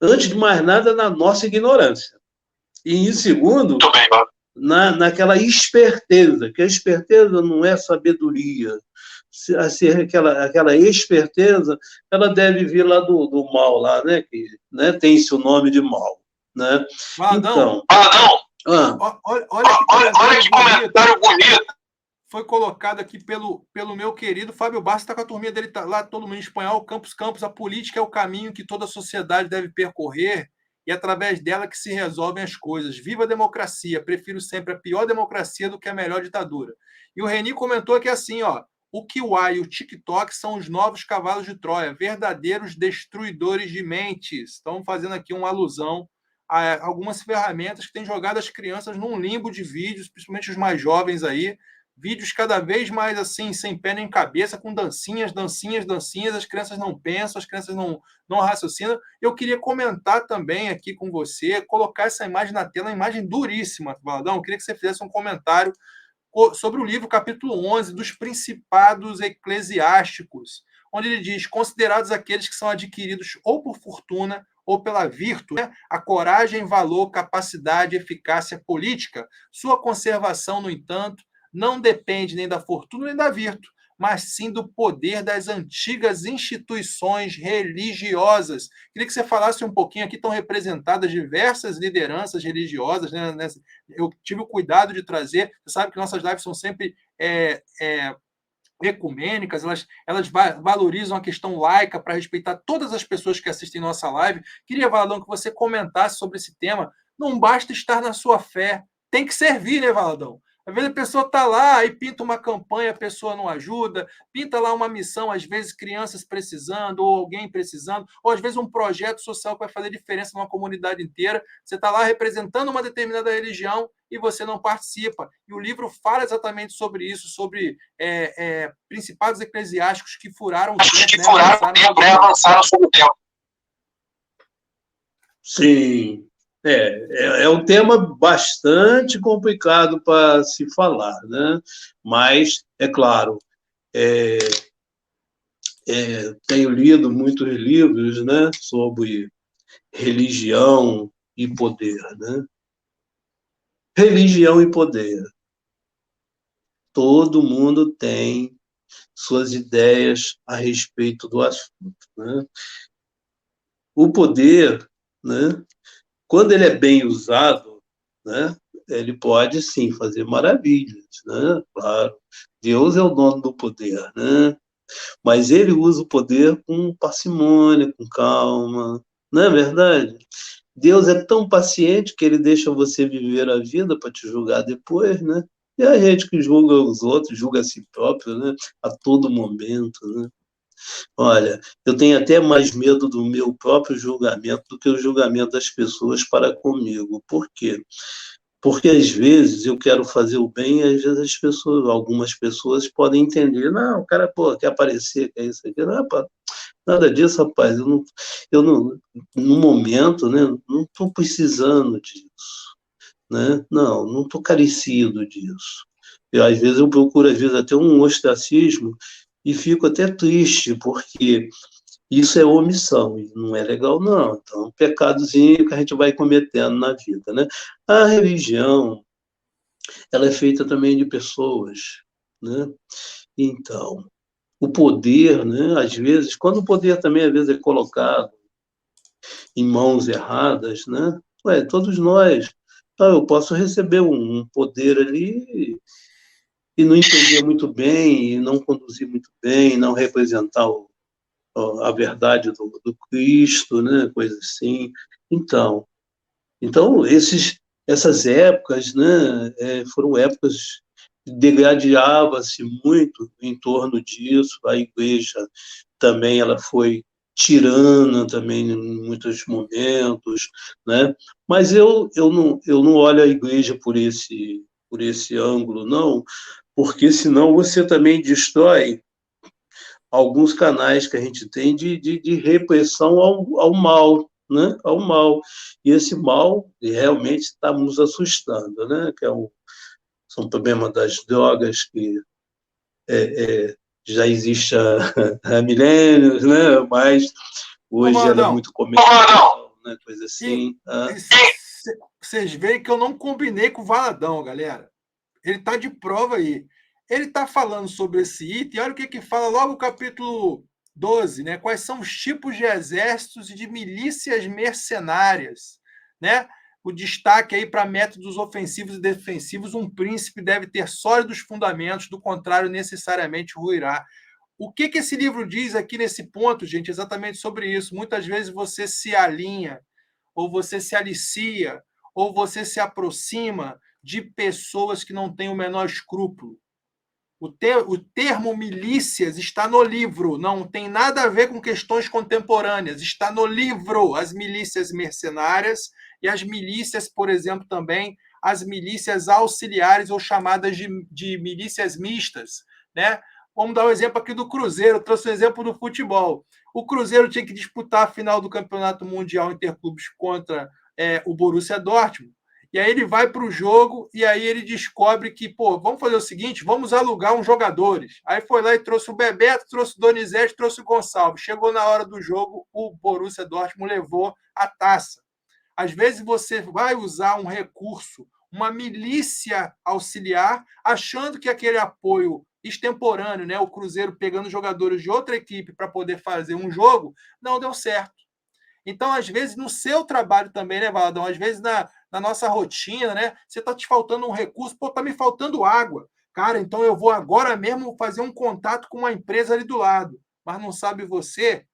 B: antes de mais nada, na nossa ignorância. E, em segundo, naquela esperteza, que a esperteza não é sabedoria. Aquela esperteza, ela deve vir lá do mal, lá, né? Que, né, tem-se o nome de mal. Né?
A: Então, olha que comentário bonito. Foi colocado aqui pelo meu querido Fábio Barça, está com a turminha dele lá, todo mundo em espanhol. Campos, a política é o caminho que toda a sociedade deve percorrer e através dela que se resolvem as coisas. Viva a democracia, prefiro sempre a pior democracia do que a melhor ditadura. E o Reni comentou aqui assim, ó, o Kiwai e o TikTok são os novos cavalos de Troia, verdadeiros destruidores de mentes. Estão fazendo aqui uma alusão a algumas ferramentas que têm jogado as crianças num limbo de vídeos, principalmente os mais jovens aí, vídeos cada vez mais assim, sem pé nem cabeça, com dancinhas, as crianças não pensam, as crianças não raciocinam. Eu queria comentar também aqui com você, colocar essa imagem na tela, uma imagem duríssima, Valadão. Eu queria que você fizesse um comentário sobre o livro, capítulo 11, dos principados eclesiásticos, onde ele diz, considerados aqueles que são adquiridos ou por fortuna ou pela virtude, né? A coragem, valor, capacidade, eficácia política. Sua conservação, no entanto, não depende nem da fortuna nem da virtude, mas sim do poder das antigas instituições religiosas. Queria que você falasse um pouquinho, aqui estão representadas diversas lideranças religiosas, né? Eu tive o cuidado de trazer, você sabe que nossas lives são sempre ecumênicas, elas valorizam a questão laica para respeitar todas as pessoas que assistem nossa live. Queria, Valadão, que você comentasse sobre esse tema. Não basta estar na sua fé, tem que servir, né, Valadão? Às vezes a pessoa está lá e pinta uma campanha, a pessoa não ajuda, pinta lá uma missão, às vezes crianças precisando, ou alguém precisando, ou às vezes um projeto social que vai fazer diferença numa comunidade inteira. Você está lá representando uma determinada religião e você não participa. E o livro fala exatamente sobre isso, sobre principados eclesiásticos que furaram o tempo,
C: avançaram sobre o tempo.
B: Sim. É um tema bastante complicado para se falar, né? Mas, é claro, tenho lido muitos livros, né, sobre religião e poder, né? Religião e poder. Todo mundo tem suas ideias a respeito do assunto, né? O poder, né, quando ele é bem usado, né, ele pode, sim, fazer maravilhas, né? Claro, Deus é o dono do poder, né? Mas ele usa o poder com parcimônia, com calma, não é verdade? Deus é tão paciente que ele deixa você viver a vida para te julgar depois, né? E a gente que julga os outros, julga a si próprio, né? A todo momento, né? Olha, eu tenho até mais medo do meu próprio julgamento do que o julgamento das pessoas para comigo. Por quê? Porque às vezes eu quero fazer o bem, e às vezes algumas pessoas podem entender, não, o cara, pô, quer aparecer, quer isso aqui, não, pá, nada disso, rapaz, eu não, no momento, né, não estou precisando disso, né, não estou carecido disso. E às vezes eu procuro, às vezes, até um ostracismo e fico até triste, porque isso é omissão, e não é legal, não. Então, é um pecadozinho que a gente vai cometendo na vida, né? A religião, ela é feita também de pessoas, né? Então, o poder, né? Às vezes, quando o poder também, às vezes, é colocado em mãos erradas, né? Ué, todos nós, eu posso receber um poder ali e não entender muito bem, e não conduzir muito bem, não representar a verdade do Cristo, né? Coisa assim. Então, essas épocas, né? Foram épocas que degradava-se muito em torno disso. A igreja também ela foi tirana também em muitos momentos, né? Mas eu não olho a igreja por esse ângulo, não, porque senão você também destrói alguns canais que a gente tem de repressão ao mal, né? Ao mal. E esse mal realmente está nos assustando, né? Que são o problema das drogas que já existe há milênios, né? Mas hoje ela é muito comercial, né? Coisa assim.
A: Vocês veem que eu não combinei com o Valadão, galera. Ele está de prova aí. Ele está falando sobre esse item, olha o que fala logo no capítulo 12, né? Quais são os tipos de exércitos e de milícias mercenárias, né? O destaque aí para métodos ofensivos e defensivos, um príncipe deve ter sólidos fundamentos, do contrário, necessariamente ruirá. O que esse livro diz aqui nesse ponto, gente, exatamente sobre isso? Muitas vezes você se alinha, ou você se alicia, ou você se aproxima de pessoas que não têm o menor escrúpulo. O termo milícias está no livro, não tem nada a ver com questões contemporâneas, está no livro. As milícias mercenárias e as milícias, por exemplo, também as milícias auxiliares ou chamadas de milícias mistas, né? Vamos dar um exemplo aqui do Cruzeiro, eu trouxe um exemplo do futebol. O Cruzeiro tinha que disputar a final do Campeonato Mundial Interclubes contra o Borussia Dortmund. E aí ele vai para o jogo e aí ele descobre que, pô, vamos fazer o seguinte, vamos alugar uns jogadores. Aí foi lá e trouxe o Bebeto, trouxe o Donizete, trouxe o Gonçalves. Chegou na hora do jogo, o Borussia Dortmund levou a taça. Às vezes você vai usar um recurso, uma milícia auxiliar, achando que aquele apoio extemporâneo, né, o Cruzeiro pegando jogadores de outra equipe para poder fazer um jogo, não deu certo. Então, às vezes, no seu trabalho também, né, Valadão? Às vezes, na nossa rotina, né? Você está te faltando um recurso, pô, está me faltando água. Cara, então eu vou agora mesmo fazer um contato com uma empresa ali do lado. Mas não sabe você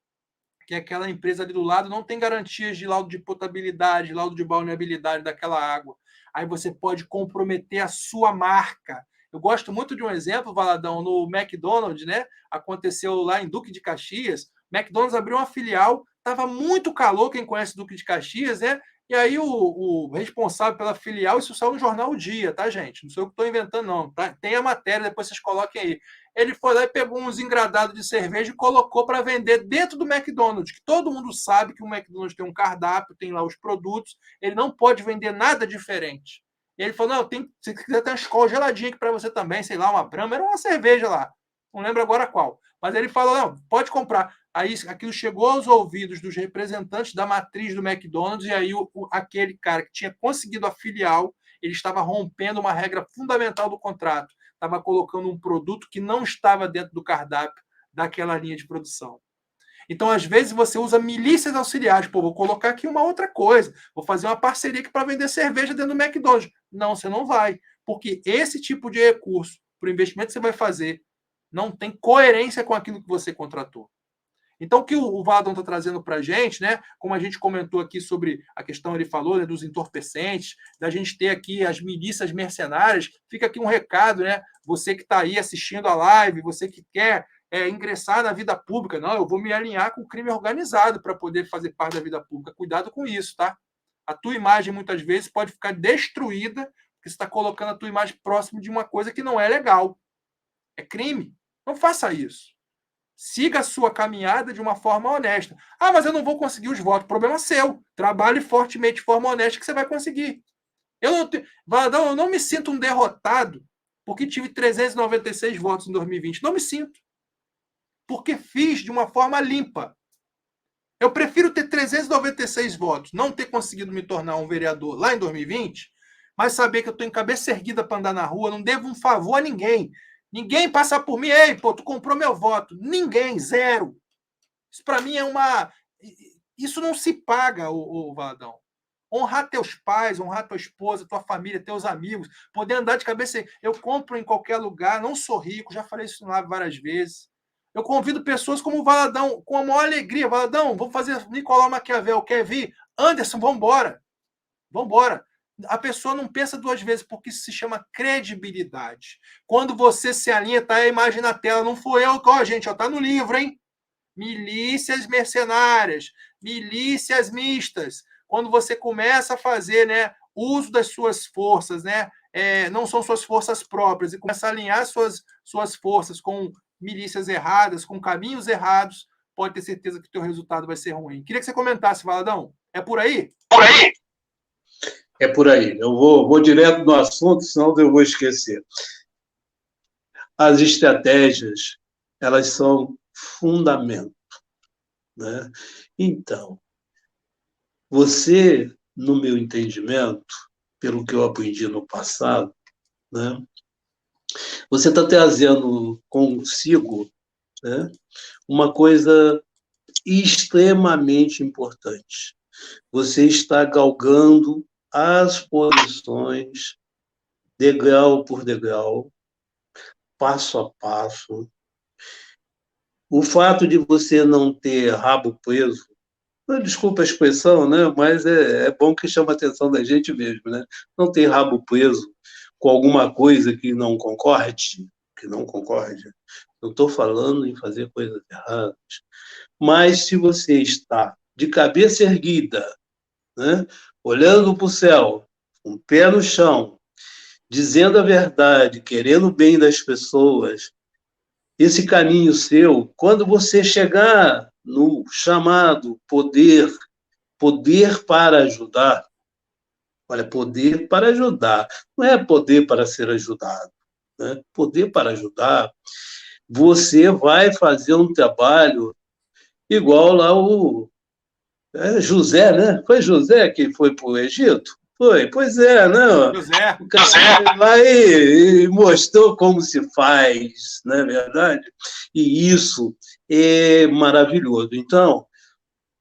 A: que aquela empresa ali do lado não tem garantias de laudo de potabilidade, laudo de balneabilidade daquela água. Aí você pode comprometer a sua marca. Eu gosto muito de um exemplo, Valadão, no McDonald's, né? Aconteceu lá em Duque de Caxias. O McDonald's abriu uma filial, estava muito calor, quem conhece Duque de Caxias, né? E aí o responsável pela filial, isso saiu no jornal O Dia, tá, gente? Não sou eu que estou inventando, não. Tá? Tem a matéria, depois vocês coloquem aí. Ele foi lá e pegou uns engradados de cerveja e colocou para vender dentro do McDonald's, que todo mundo sabe que o McDonald's tem um cardápio, tem lá os produtos, ele não pode vender nada diferente. E ele falou, não, se quiser ter uma Skol geladinha aqui para você também, sei lá, uma Brahma, era uma cerveja lá, não lembro agora qual. Mas ele falou, não, pode comprar. Aí aquilo chegou aos ouvidos dos representantes da matriz do McDonald's, e aí aquele cara que tinha conseguido a filial, ele estava rompendo uma regra fundamental do contrato, estava colocando um produto que não estava dentro do cardápio daquela linha de produção. Então, às vezes, você usa milícias auxiliares. Pô, vou colocar aqui uma outra coisa. Vou fazer uma parceria aqui para vender cerveja dentro do McDonald's. Não, você não vai. Porque esse tipo de recurso, para o investimento que você vai fazer, não tem coerência com aquilo que você contratou. Então, o que o Valadão está trazendo para a gente, né? Como a gente comentou aqui sobre a questão, ele falou, né, dos entorpecentes, da gente ter aqui as milícias mercenárias, fica aqui um recado, né? Você que está aí assistindo a live, você que quer ingressar na vida pública, não, eu vou me alinhar com o crime organizado para poder fazer parte da vida pública. Cuidado com isso, tá? A tua imagem, muitas vezes, pode ficar destruída porque você está colocando a tua imagem próximo de uma coisa que não é legal. É crime. Não faça isso. Siga a sua caminhada de uma forma honesta. Ah, mas eu não vou conseguir os votos. Problema seu. Trabalhe fortemente de forma honesta que você vai conseguir. Valadão, eu não me sinto um derrotado porque tive 396 votos em 2020. Não me sinto. Porque fiz de uma forma limpa. Eu prefiro ter 396 votos, não ter conseguido me tornar um vereador lá em 2020, mas saber que eu estou em cabeça erguida para andar na rua, não devo um favor a ninguém. Ninguém passar por mim, ei, pô, tu comprou meu voto. Ninguém, zero. Isso para mim é uma... Isso não se paga, o Valadão. Honrar teus pais, honrar tua esposa, tua família, teus amigos, poder andar de cabeça... Eu compro em qualquer lugar, não sou rico, já falei isso lá várias vezes. Eu convido pessoas como o Valadão, com a maior alegria. Valadão, vamos fazer Nicolau Maquiavel, quer vir? Anderson, vamos embora. Vamos embora. A pessoa não pensa duas vezes, porque isso se chama credibilidade. Quando você se alinha, tá a imagem na tela, não foi eu, ó, gente, ó, tá no livro, hein? Milícias mercenárias, milícias mistas. Quando você começa a fazer, né, uso das suas forças, né, não são suas forças próprias, e começa a alinhar suas forças com milícias erradas, com caminhos errados, pode ter certeza que o teu resultado vai ser ruim. Queria que você comentasse, Valadão. É por aí?
C: Por aí?
B: É por aí. Eu vou direto no assunto, senão eu vou esquecer. As estratégias, elas são fundamento, né? Então, você, no meu entendimento, pelo que eu aprendi no passado, né, você está trazendo consigo, né, uma coisa extremamente importante. Você está galgando as posições, degrau por degrau, passo a passo. O fato de você não ter rabo preso, desculpa a expressão, né? Mas é bom que chama a atenção da gente mesmo, né? Não ter rabo preso com alguma coisa que não concorde. Não estou falando em fazer coisas erradas. Mas se você está de cabeça erguida, né? Olhando para o céu, com o pé no chão, dizendo a verdade, querendo o bem das pessoas, esse caminho seu, quando você chegar no chamado poder para ajudar, olha, poder para ajudar, não é poder para ser ajudado, né? Poder para ajudar, você vai fazer um trabalho igual lá o José, né? Foi José que foi para o Egito? Foi, pois é, não.
A: José.
B: O cara foi lá e mostrou como se faz, não é verdade? E isso é maravilhoso. Então,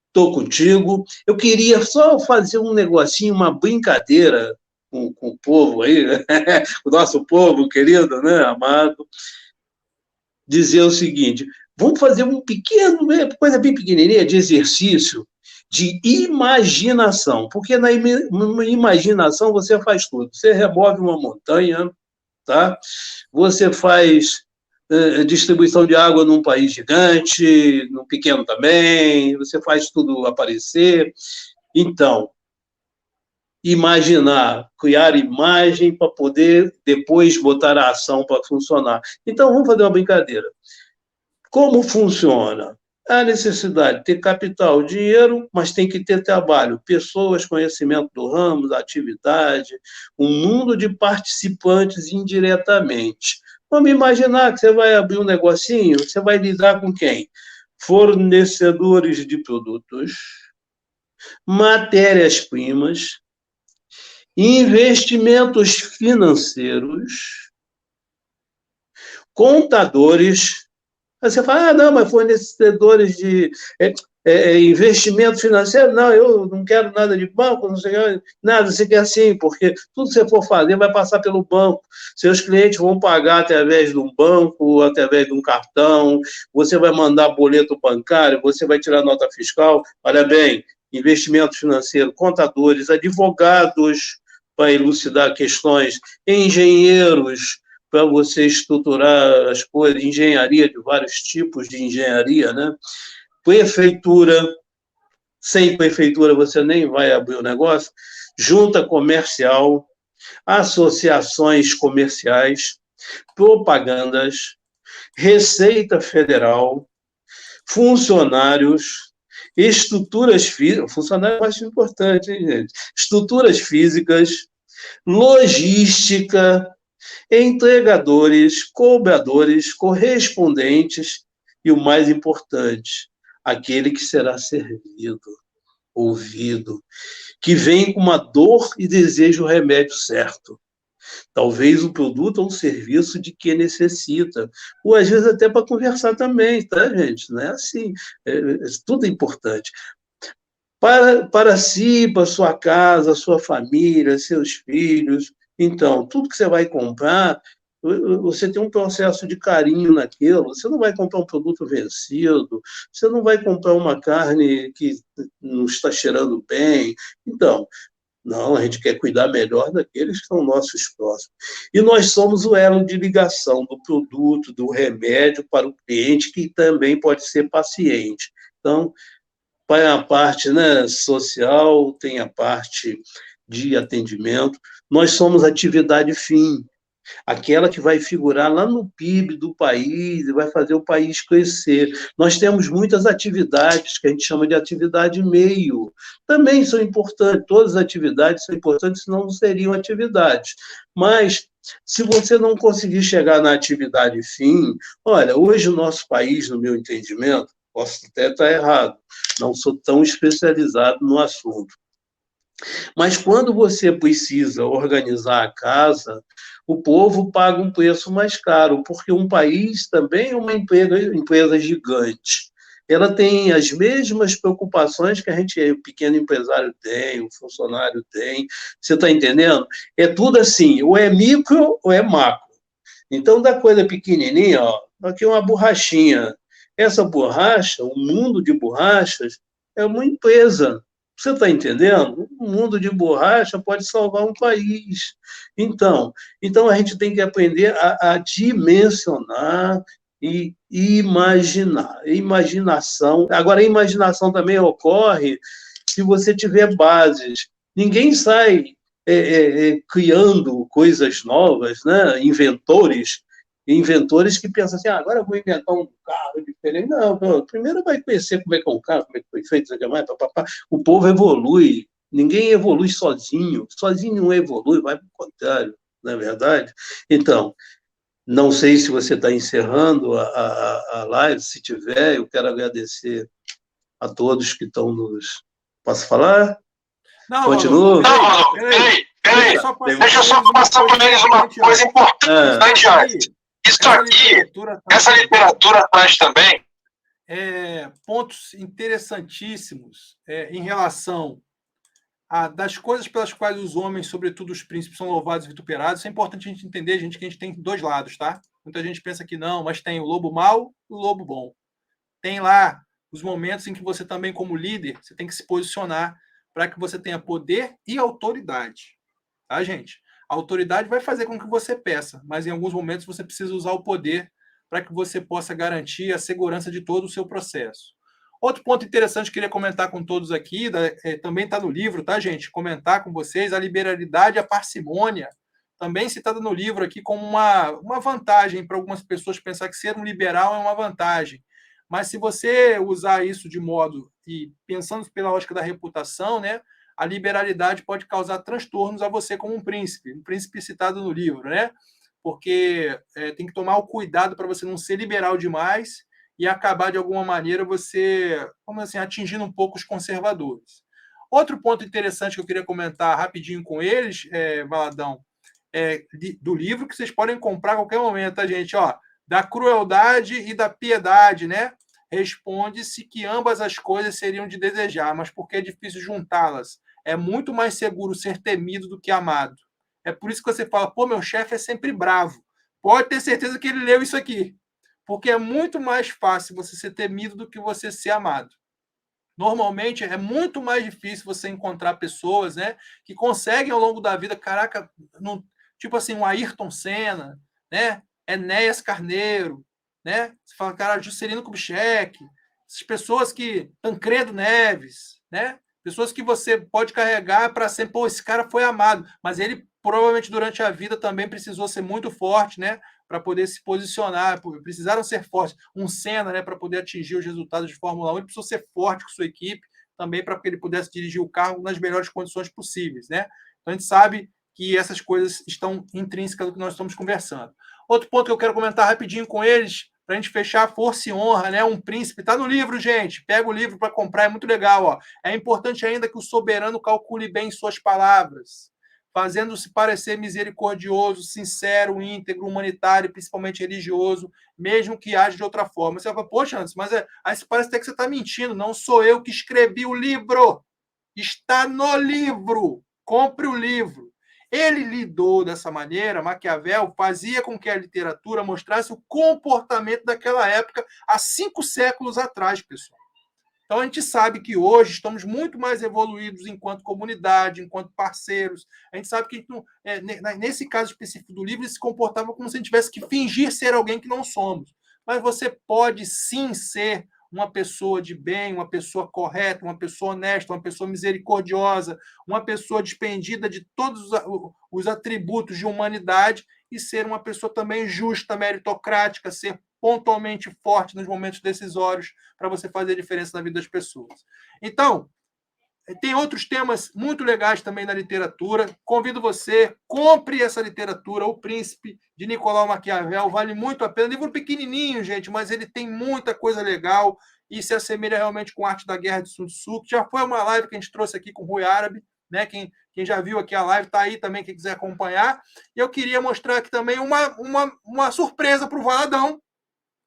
B: estou contigo. Eu queria só fazer um negocinho, uma brincadeira com o povo aí, o nosso povo querido, né, amado, dizer o seguinte: vamos fazer um pequeno, coisa bem pequenininha de exercício de imaginação, porque na imaginação você faz tudo. Você remove uma montanha, tá? Você faz distribuição de água num país gigante, num pequeno também, você faz tudo aparecer. Então, imaginar, criar imagem para poder depois botar a ação para funcionar. Então, vamos fazer uma brincadeira. Como funciona? A necessidade de ter capital, dinheiro, mas tem que ter trabalho, pessoas, conhecimento do ramo, atividade, um mundo de participantes indiretamente. Vamos imaginar que você vai abrir um negocinho, você vai lidar com quem? Fornecedores de produtos, matérias-primas, investimentos financeiros, contadores. Aí você fala, não, mas fornecedores de investimento financeiro, não, eu não quero nada de banco, não sei nada, você quer assim, porque tudo que você for fazer vai passar pelo banco, seus clientes vão pagar através de um banco, através de um cartão, você vai mandar boleto bancário, você vai tirar nota fiscal, olha bem, investimento financeiro, contadores, advogados para elucidar questões, engenheiros, para você estruturar as coisas, engenharia de vários tipos de engenharia, né? Prefeitura, sem prefeitura você nem vai abrir o negócio, junta comercial, associações comerciais, propagandas, Receita Federal, funcionários, estruturas físicas, funcionário é mais importante, hein, gente? Estruturas físicas, logística, entregadores, cobradores, correspondentes e o mais importante, aquele que será servido, ouvido, que vem com uma dor e deseja o remédio certo. Talvez o produto ou o serviço de quem necessita. Ou às vezes até para conversar também, tá, gente? Não é assim. Tudo é importante. Para si, para sua casa, sua família, seus filhos. Então, tudo que você vai comprar, você tem um processo de carinho naquilo. Você não vai comprar um produto vencido, você não vai comprar uma carne que não está cheirando bem. Então, não, a gente quer cuidar melhor daqueles que são nossos próximos. E nós somos o elo de ligação do produto, do remédio para o cliente, que também pode ser paciente. Então, vai a parte, né, social, tem a parte de atendimento. Nós somos atividade fim, aquela que vai figurar lá no PIB do país e vai fazer o país crescer. Nós temos muitas atividades que a gente chama de atividade meio. Também são importantes, todas as atividades são importantes, senão não seriam atividades. Mas, se você não conseguir chegar na atividade fim, olha, hoje o nosso país, no meu entendimento, posso até estar errado, não sou tão especializado no assunto, mas quando você precisa organizar a casa, o povo paga um preço mais caro, porque um país também é uma empresa gigante. Ela tem as mesmas preocupações que a gente, o pequeno empresário tem, o funcionário tem. Você está entendendo? É tudo assim, ou é micro ou é macro. Então, da coisa pequenininha, ó, aqui uma borrachinha. Essa borracha, o mundo de borrachas, é uma empresa. Você está entendendo? Um mundo de borracha pode salvar um país. Então a gente tem que aprender a dimensionar e imaginar. Imaginação. Agora, a imaginação também ocorre se você tiver bases. Ninguém sai criando coisas novas, né? Inventores que pensam assim, agora eu vou inventar um carro diferente. Não, primeiro vai conhecer como é que é um carro, como é que foi feito, papapá. O povo evolui, ninguém evolui sozinho não evolui, vai para o contrário, não é verdade? Então, não sei se você está encerrando a live, se tiver, eu quero agradecer a todos que estão nos... Posso falar?
A: Não,
B: continua?
C: Não, peraí. Deixa eu só passar para eles uma coisa importante, Arte. Essa literatura traz também
A: pontos interessantíssimos em relação das coisas pelas quais os homens, sobretudo os príncipes, são louvados e vituperados. Isso é importante a gente entender, gente, que a gente tem dois lados, tá? Muita gente pensa que não, mas tem o lobo mau e o lobo bom. Tem lá os momentos em que você também, como líder, você tem que se posicionar para que você tenha poder e autoridade. Tá, gente? A autoridade vai fazer com que você peça, mas em alguns momentos você precisa usar o poder para que você possa garantir a segurança de todo o seu processo. Outro ponto interessante que eu queria comentar com todos aqui, também está no livro, tá, gente? Comentar com vocês, a liberalidade e a parcimônia, também citada no livro aqui como uma vantagem para algumas pessoas pensar que ser um liberal é uma vantagem. Mas se você usar isso de modo, e pensando pela lógica da reputação, né, a liberalidade pode causar transtornos a você como um príncipe citado no livro, né? Porque tem que tomar o cuidado para você não ser liberal demais e acabar, de alguma maneira, você, como assim, atingindo um pouco os conservadores. Outro ponto interessante que eu queria comentar rapidinho com eles, Valadão, do livro que vocês podem comprar a qualquer momento, tá, gente? Ó, da crueldade e da piedade, né? Responde-se que ambas as coisas seriam de desejar, mas porque é difícil juntá-las. É muito mais seguro ser temido do que amado. É por isso que você fala, pô, meu chefe é sempre bravo. Pode ter certeza que ele leu isso aqui. Porque é muito mais fácil você ser temido do que você ser amado. Normalmente é muito mais difícil você encontrar pessoas, né, que conseguem ao longo da vida, caraca, tipo assim, um Ayrton Senna, né, Enéas Carneiro, né? Você fala, cara, Juscelino Kubitschek, essas pessoas que... Tancredo Neves, né? Pessoas que você pode carregar para sempre, pô, esse cara foi amado, mas ele provavelmente durante a vida também precisou ser muito forte, né? Para poder se posicionar, precisaram ser fortes. Um Senna, né? Para poder atingir os resultados de Fórmula 1, ele precisou ser forte com sua equipe também para que ele pudesse dirigir o carro nas melhores condições possíveis, né? Então a gente sabe que essas coisas estão intrínsecas do que nós estamos conversando. Outro ponto que eu quero comentar rapidinho com eles, para a gente fechar, Força e Honra, né? Um príncipe, tá no livro, gente. Pega o livro para comprar, é muito legal, ó. É importante ainda que o soberano calcule bem suas palavras, fazendo-se parecer misericordioso, sincero, íntegro, humanitário, principalmente religioso, mesmo que age de outra forma. Você vai falar, poxa, Anderson, mas aí parece até que você está mentindo. Não sou eu que escrevi o livro. Está no livro. Compre o livro. Ele lidou dessa maneira, Maquiavel fazia com que a literatura mostrasse o comportamento daquela época há 5 séculos atrás, pessoal. Então a gente sabe que hoje estamos muito mais evoluídos enquanto comunidade, enquanto parceiros. A gente sabe que nesse caso específico do livro, ele se comportava como se a gente tivesse que fingir ser alguém que não somos. Mas você pode sim ser uma pessoa de bem, uma pessoa correta, uma pessoa honesta, uma pessoa misericordiosa, uma pessoa despendida de todos os atributos de humanidade e ser uma pessoa também justa, meritocrática, ser pontualmente forte nos momentos decisórios para você fazer a diferença na vida das pessoas. Então, tem outros temas muito legais também na literatura. Convido você, compre essa literatura, O Príncipe, de Nicolau Maquiavel, vale muito a pena. Livro pequenininho, gente, mas ele tem muita coisa legal e se assemelha realmente com a Arte da Guerra de Sun Tzu, que já foi uma live que a gente trouxe aqui com o Rui Árabe, né? Quem já viu aqui a live está aí também, quem quiser acompanhar. E eu queria mostrar aqui também uma surpresa para o Valadão,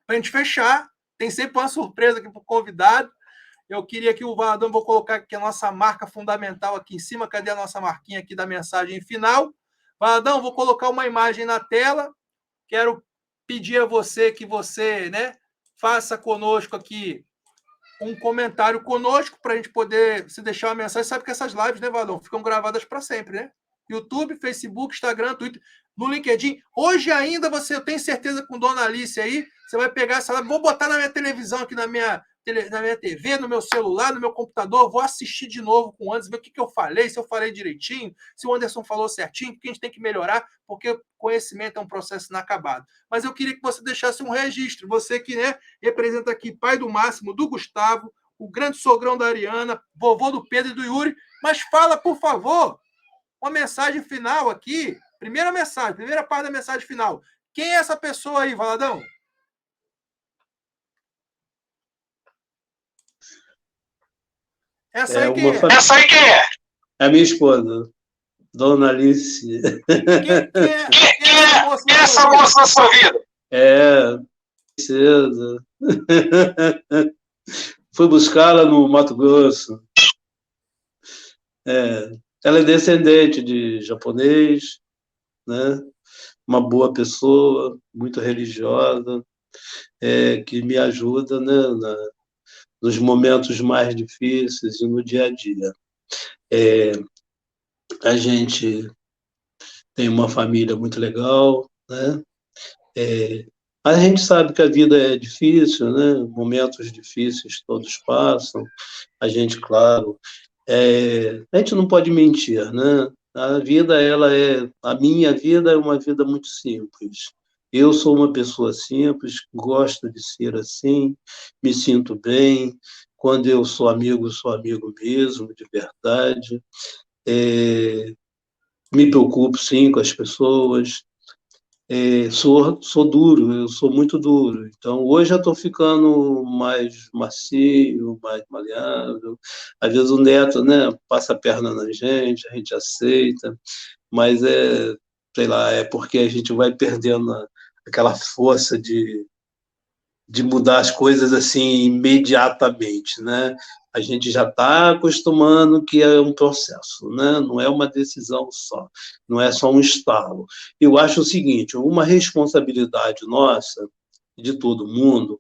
A: para a gente fechar. Tem sempre uma surpresa aqui para o convidado. Eu queria que o Valadão, vou colocar aqui a nossa marca fundamental aqui em cima. Cadê a nossa marquinha aqui da mensagem final? Valadão, vou colocar uma imagem na tela. Quero pedir a você que você, né, faça conosco aqui um comentário conosco para a gente poder se deixar uma mensagem. Sabe que essas lives, né, Valadão, ficam gravadas para sempre, né? YouTube, Facebook, Instagram, Twitter, no LinkedIn. Hoje ainda eu tenho certeza com Dona Alice aí, você vai pegar essa live, vou botar na minha televisão aqui na minha TV, no meu celular, no meu computador, vou assistir de novo com o Anderson, ver o que eu falei, se eu falei direitinho, se o Anderson falou certinho, o que a gente tem que melhorar, porque conhecimento é um processo inacabado. Mas eu queria que você deixasse um registro, você que, né, representa aqui pai do Máximo, do Gustavo, o grande sogrão da Ariana, vovô do Pedro e do Yuri, mas fala, por favor, uma mensagem final aqui, primeira parte da mensagem final. Quem é essa pessoa aí, Valadão? Essa aí quem é?
C: Essa aí quem é?
B: É a minha esposa, Dona Alice.
C: Quem é essa moça na sua vida?
B: Princesa. Fui buscá-la no Mato Grosso. Ela é descendente de japonês, né? Uma boa pessoa, muito religiosa, que me ajuda, né, nos momentos mais difíceis e no dia a dia. A gente tem uma família muito legal, né? A gente sabe que a vida é difícil, né? Momentos difíceis todos passam. A gente, claro, a gente não pode mentir, né? A minha vida é uma vida muito simples. Eu sou uma pessoa simples, gosto de ser assim, me sinto bem. Quando eu sou amigo mesmo, de verdade. Me preocupo, sim, com as pessoas. Sou duro, eu sou muito duro. Então, hoje eu estou ficando mais macio, mais maleável. Às vezes o neto, né, passa a perna na gente, a gente aceita, mas sei lá, é porque a gente vai perdendo aquela força de mudar as coisas assim imediatamente, né? A gente já está acostumando que é um processo, né? Não é uma decisão só, não é só um estalo. Eu acho o seguinte, uma responsabilidade nossa, de todo mundo,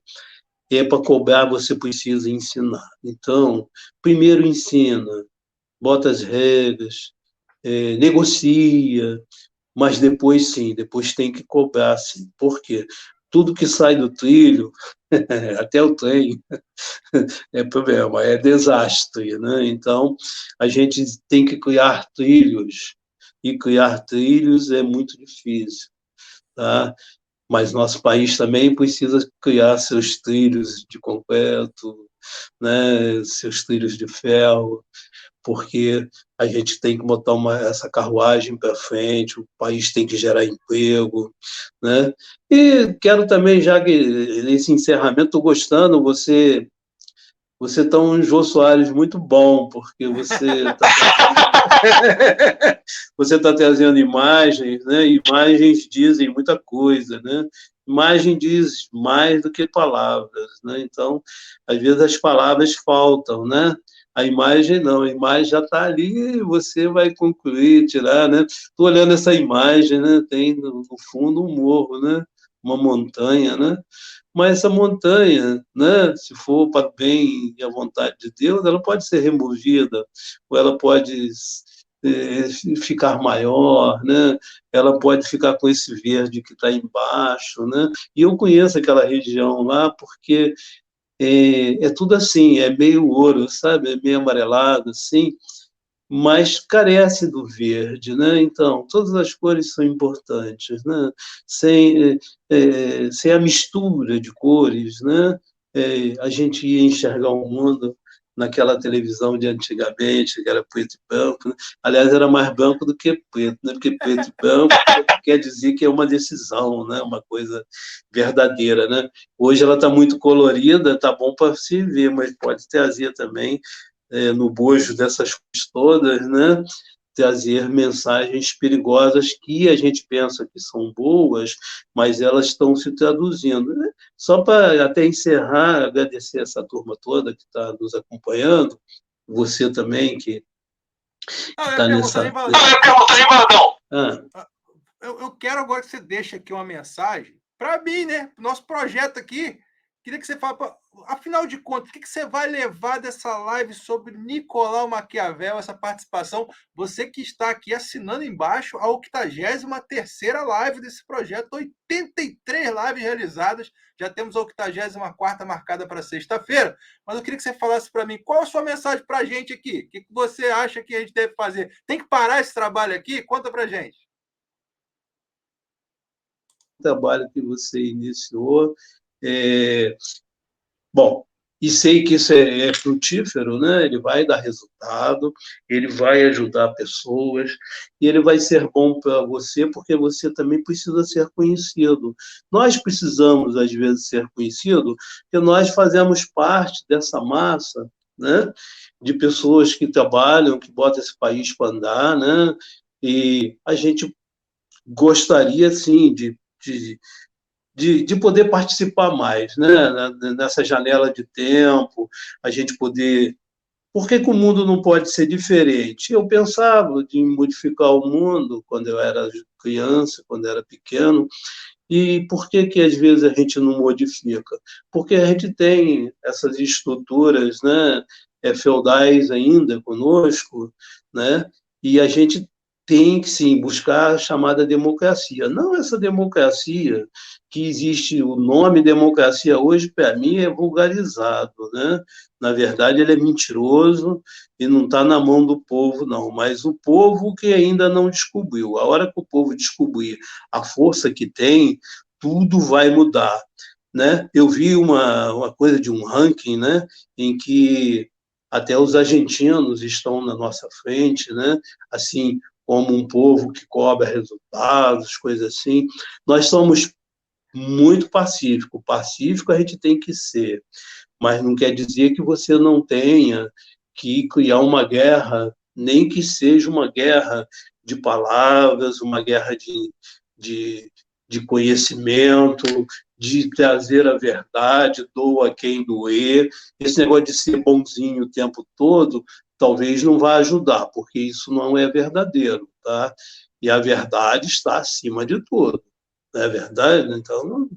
B: para cobrar você precisa ensinar. Então, primeiro ensina, bota as regras, negocia, mas depois sim, depois tem que cobrar sim. Por quê? tudo que sai do trilho, até o trem, é problema, é desastre, né? Então, a gente tem que criar trilhos, e criar trilhos é muito difícil, tá? Mas nosso país também precisa criar seus trilhos de concreto, né? Seus trilhos de ferro, porque a gente tem que botar essa carruagem para frente, o país tem que gerar emprego, né? E quero também, já que nesse encerramento, estou gostando, você tá um Jô Soares muito bom, porque você tá trazendo imagens, né? Imagens dizem muita coisa, né? Imagem diz mais do que palavras, né? Então, às vezes as palavras faltam, né? A imagem não, a imagem já está ali, você vai concluir, tirar, né? Estou olhando essa imagem, né? Tem no fundo um morro, né? Uma montanha, né? Mas essa montanha, né, se for para bem e a vontade de Deus, ela pode ser removida, ou ela pode ficar maior, né? Ela pode ficar com esse verde que está embaixo, né? E eu conheço aquela região lá porque é tudo assim, é meio ouro, sabe? É meio amarelado, assim, mas carece do verde, né? Então, todas as cores são importantes, né? Sem a mistura de cores, né? A gente ia enxergar o mundo naquela televisão de antigamente, que era preto e branco, né? Aliás, era mais branco do que preto, né? Porque preto e branco quer dizer que é uma decisão, né? Uma coisa verdadeira, né? Hoje ela está muito colorida, tá bom para se ver, mas pode trazer também no bojo dessas coisas todas, né? Trazer mensagens perigosas que a gente pensa que são boas, mas elas estão se traduzindo, né? Só para até encerrar, agradecer essa turma toda que está nos acompanhando, você também que está nessa...
C: Eu ia perguntar, hein, Valadão?
A: Eu quero agora que você deixe aqui uma mensagem para mim, né? Nosso projeto aqui. Queria que você fale, afinal de contas, o que você vai levar dessa live sobre Nicolau Maquiavel, essa participação? Você que está aqui assinando embaixo a 83ª live desse projeto, 83 lives realizadas, já temos a 84ª marcada para sexta-feira, mas eu queria que você falasse para mim, qual a sua mensagem para a gente aqui? O que você acha que a gente deve fazer? Tem que parar esse trabalho aqui? Conta para a gente.
B: O trabalho que você iniciou, bom, e sei que isso é frutífero, né? Ele vai dar resultado, ele vai ajudar pessoas, e ele vai ser bom para você, porque você também precisa ser conhecido. Nós precisamos, às vezes, ser conhecidos, porque nós fazemos parte dessa massa, né? De pessoas que trabalham, que botam esse país para andar, né? E a gente gostaria, sim, de poder participar mais, né? Nessa janela de tempo, a gente poder... Por que o mundo não pode ser diferente? Eu pensava em modificar o mundo quando eu era criança, quando eu era pequeno, e por que às vezes a gente não modifica? Porque a gente tem essas estruturas, né, feudais ainda conosco, né, e a gente tem que, sim, buscar a chamada democracia. Não essa democracia que existe, o nome democracia hoje, para mim, é vulgarizado, né? Na verdade, ele é mentiroso e não está na mão do povo, não, mas o povo que ainda não descobriu. A hora que o povo descobrir a força que tem, tudo vai mudar, né? Eu vi uma coisa de um ranking, né, em que até os argentinos estão na nossa frente, né? Assim, como um povo que cobra resultados, coisas assim. Nós somos muito pacíficos. Pacífico a gente tem que ser, mas não quer dizer que você não tenha que criar uma guerra, nem que seja uma guerra de palavras, uma guerra de conhecimento, de trazer a verdade, doa quem doer. Esse negócio de ser bonzinho o tempo todo, talvez não vá ajudar, porque isso não é verdadeiro, tá? E a verdade está acima de tudo, não é verdade? Então,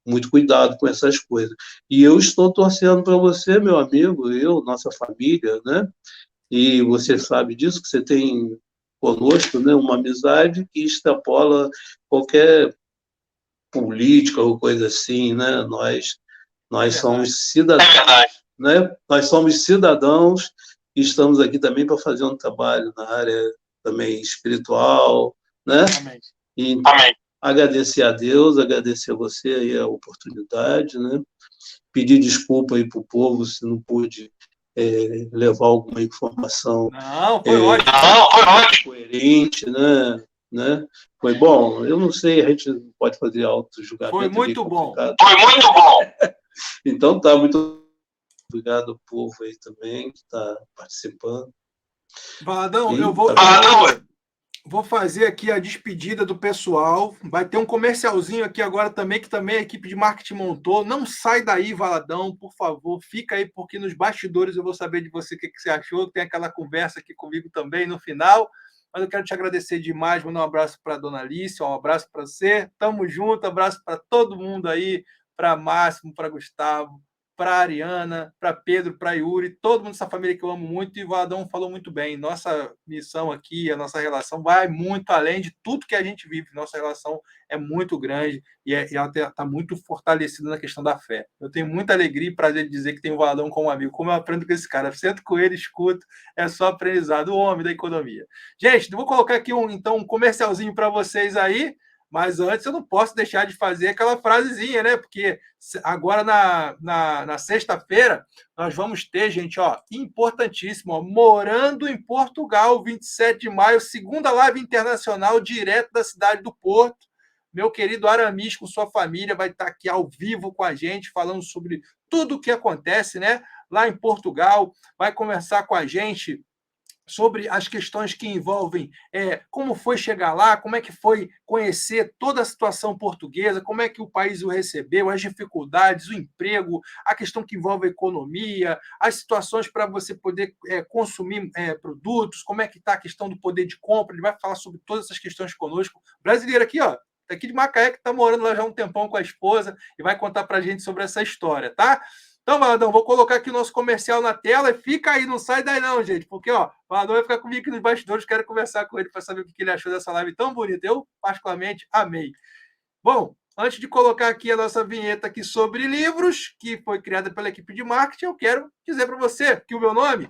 B: muito cuidado com essas coisas. E eu estou torcendo para você, meu amigo, nossa família, né? E você sabe disso, que você tem conosco, né, uma amizade que extrapola qualquer política ou coisa assim, né? Nós somos cidadãos, né? Nós somos cidadãos e estamos aqui também para fazer um trabalho na área também espiritual, né?
A: Amém.
B: E agradecer a Deus, agradecer a você aí a oportunidade, né? Pedir desculpa aí para o povo se não pude levar alguma informação coerente, né? Foi bom. Eu não sei, a gente não pode fazer auto-julgamento.
A: Foi muito bom.
C: Foi muito bom.
B: Então tá, muito obrigado ao povo aí também que está participando.
A: Valadão, eu vou fazer aqui a despedida do pessoal. Vai ter um comercialzinho aqui agora também, que também a equipe de marketing montou. Não sai daí, Valadão, por favor. Fica aí, porque nos bastidores eu vou saber de você o que você achou. Tem aquela conversa aqui comigo também no final. Mas eu quero te agradecer demais, mandar um abraço para a dona Alice, um abraço para você. Tamo junto, abraço para todo mundo aí, para Máximo, para Gustavo, para a Ariana, para Pedro, para Yuri, todo mundo dessa família que eu amo muito, e o Vadão falou muito bem. Nossa missão aqui, a nossa relação vai muito além de tudo que a gente vive. Nossa relação é muito grande e ela está muito fortalecida na questão da fé. Eu tenho muita alegria e prazer de dizer que tenho o Vadão como amigo. Como eu aprendo com esse cara? Eu sento com ele, escuto, é só aprendizado. O homem da economia. Gente, vou colocar aqui um comercialzinho para vocês aí. Mas antes eu não posso deixar de fazer aquela frasezinha, né? Porque agora na sexta-feira nós vamos ter, gente, ó, importantíssimo, ó, Morando em Portugal, 27 de maio, segunda live internacional direto da cidade do Porto. Meu querido Aramis com sua família vai estar aqui ao vivo com a gente, falando sobre tudo o que acontece, né? Lá em Portugal, vai conversar com a gente sobre as questões que envolvem como foi chegar lá, como é que foi conhecer toda a situação portuguesa, como é que o país o recebeu, as dificuldades, o emprego, a questão que envolve a economia, as situações para você poder consumir produtos, como é que está a questão do poder de compra. Ele vai falar sobre todas essas questões conosco. Brasileiro aqui, ó, daqui de Macaé, que está morando lá já há um tempão com a esposa e vai contar para a gente sobre essa história, tá? Então, Valadão, vou colocar aqui o nosso comercial na tela e fica aí, não sai daí não, gente, porque, ó, o Valadão vai ficar comigo aqui nos bastidores, quero conversar com ele para saber o que ele achou dessa live tão bonita. Eu, particularmente, amei. Bom, antes de colocar aqui a nossa vinheta aqui sobre livros, que foi criada pela equipe de marketing, eu quero dizer para você que o meu nome,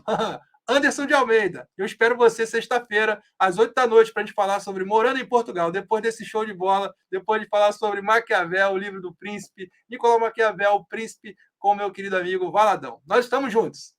A: Anderson de Almeida. Eu espero você sexta-feira, às 8 da noite, para a gente falar sobre Morando em Portugal, depois desse show de bola, depois de falar sobre Maquiavel, o livro do príncipe, Nicolau Maquiavel, o príncipe, com o meu querido amigo Valadão. Nós estamos juntos.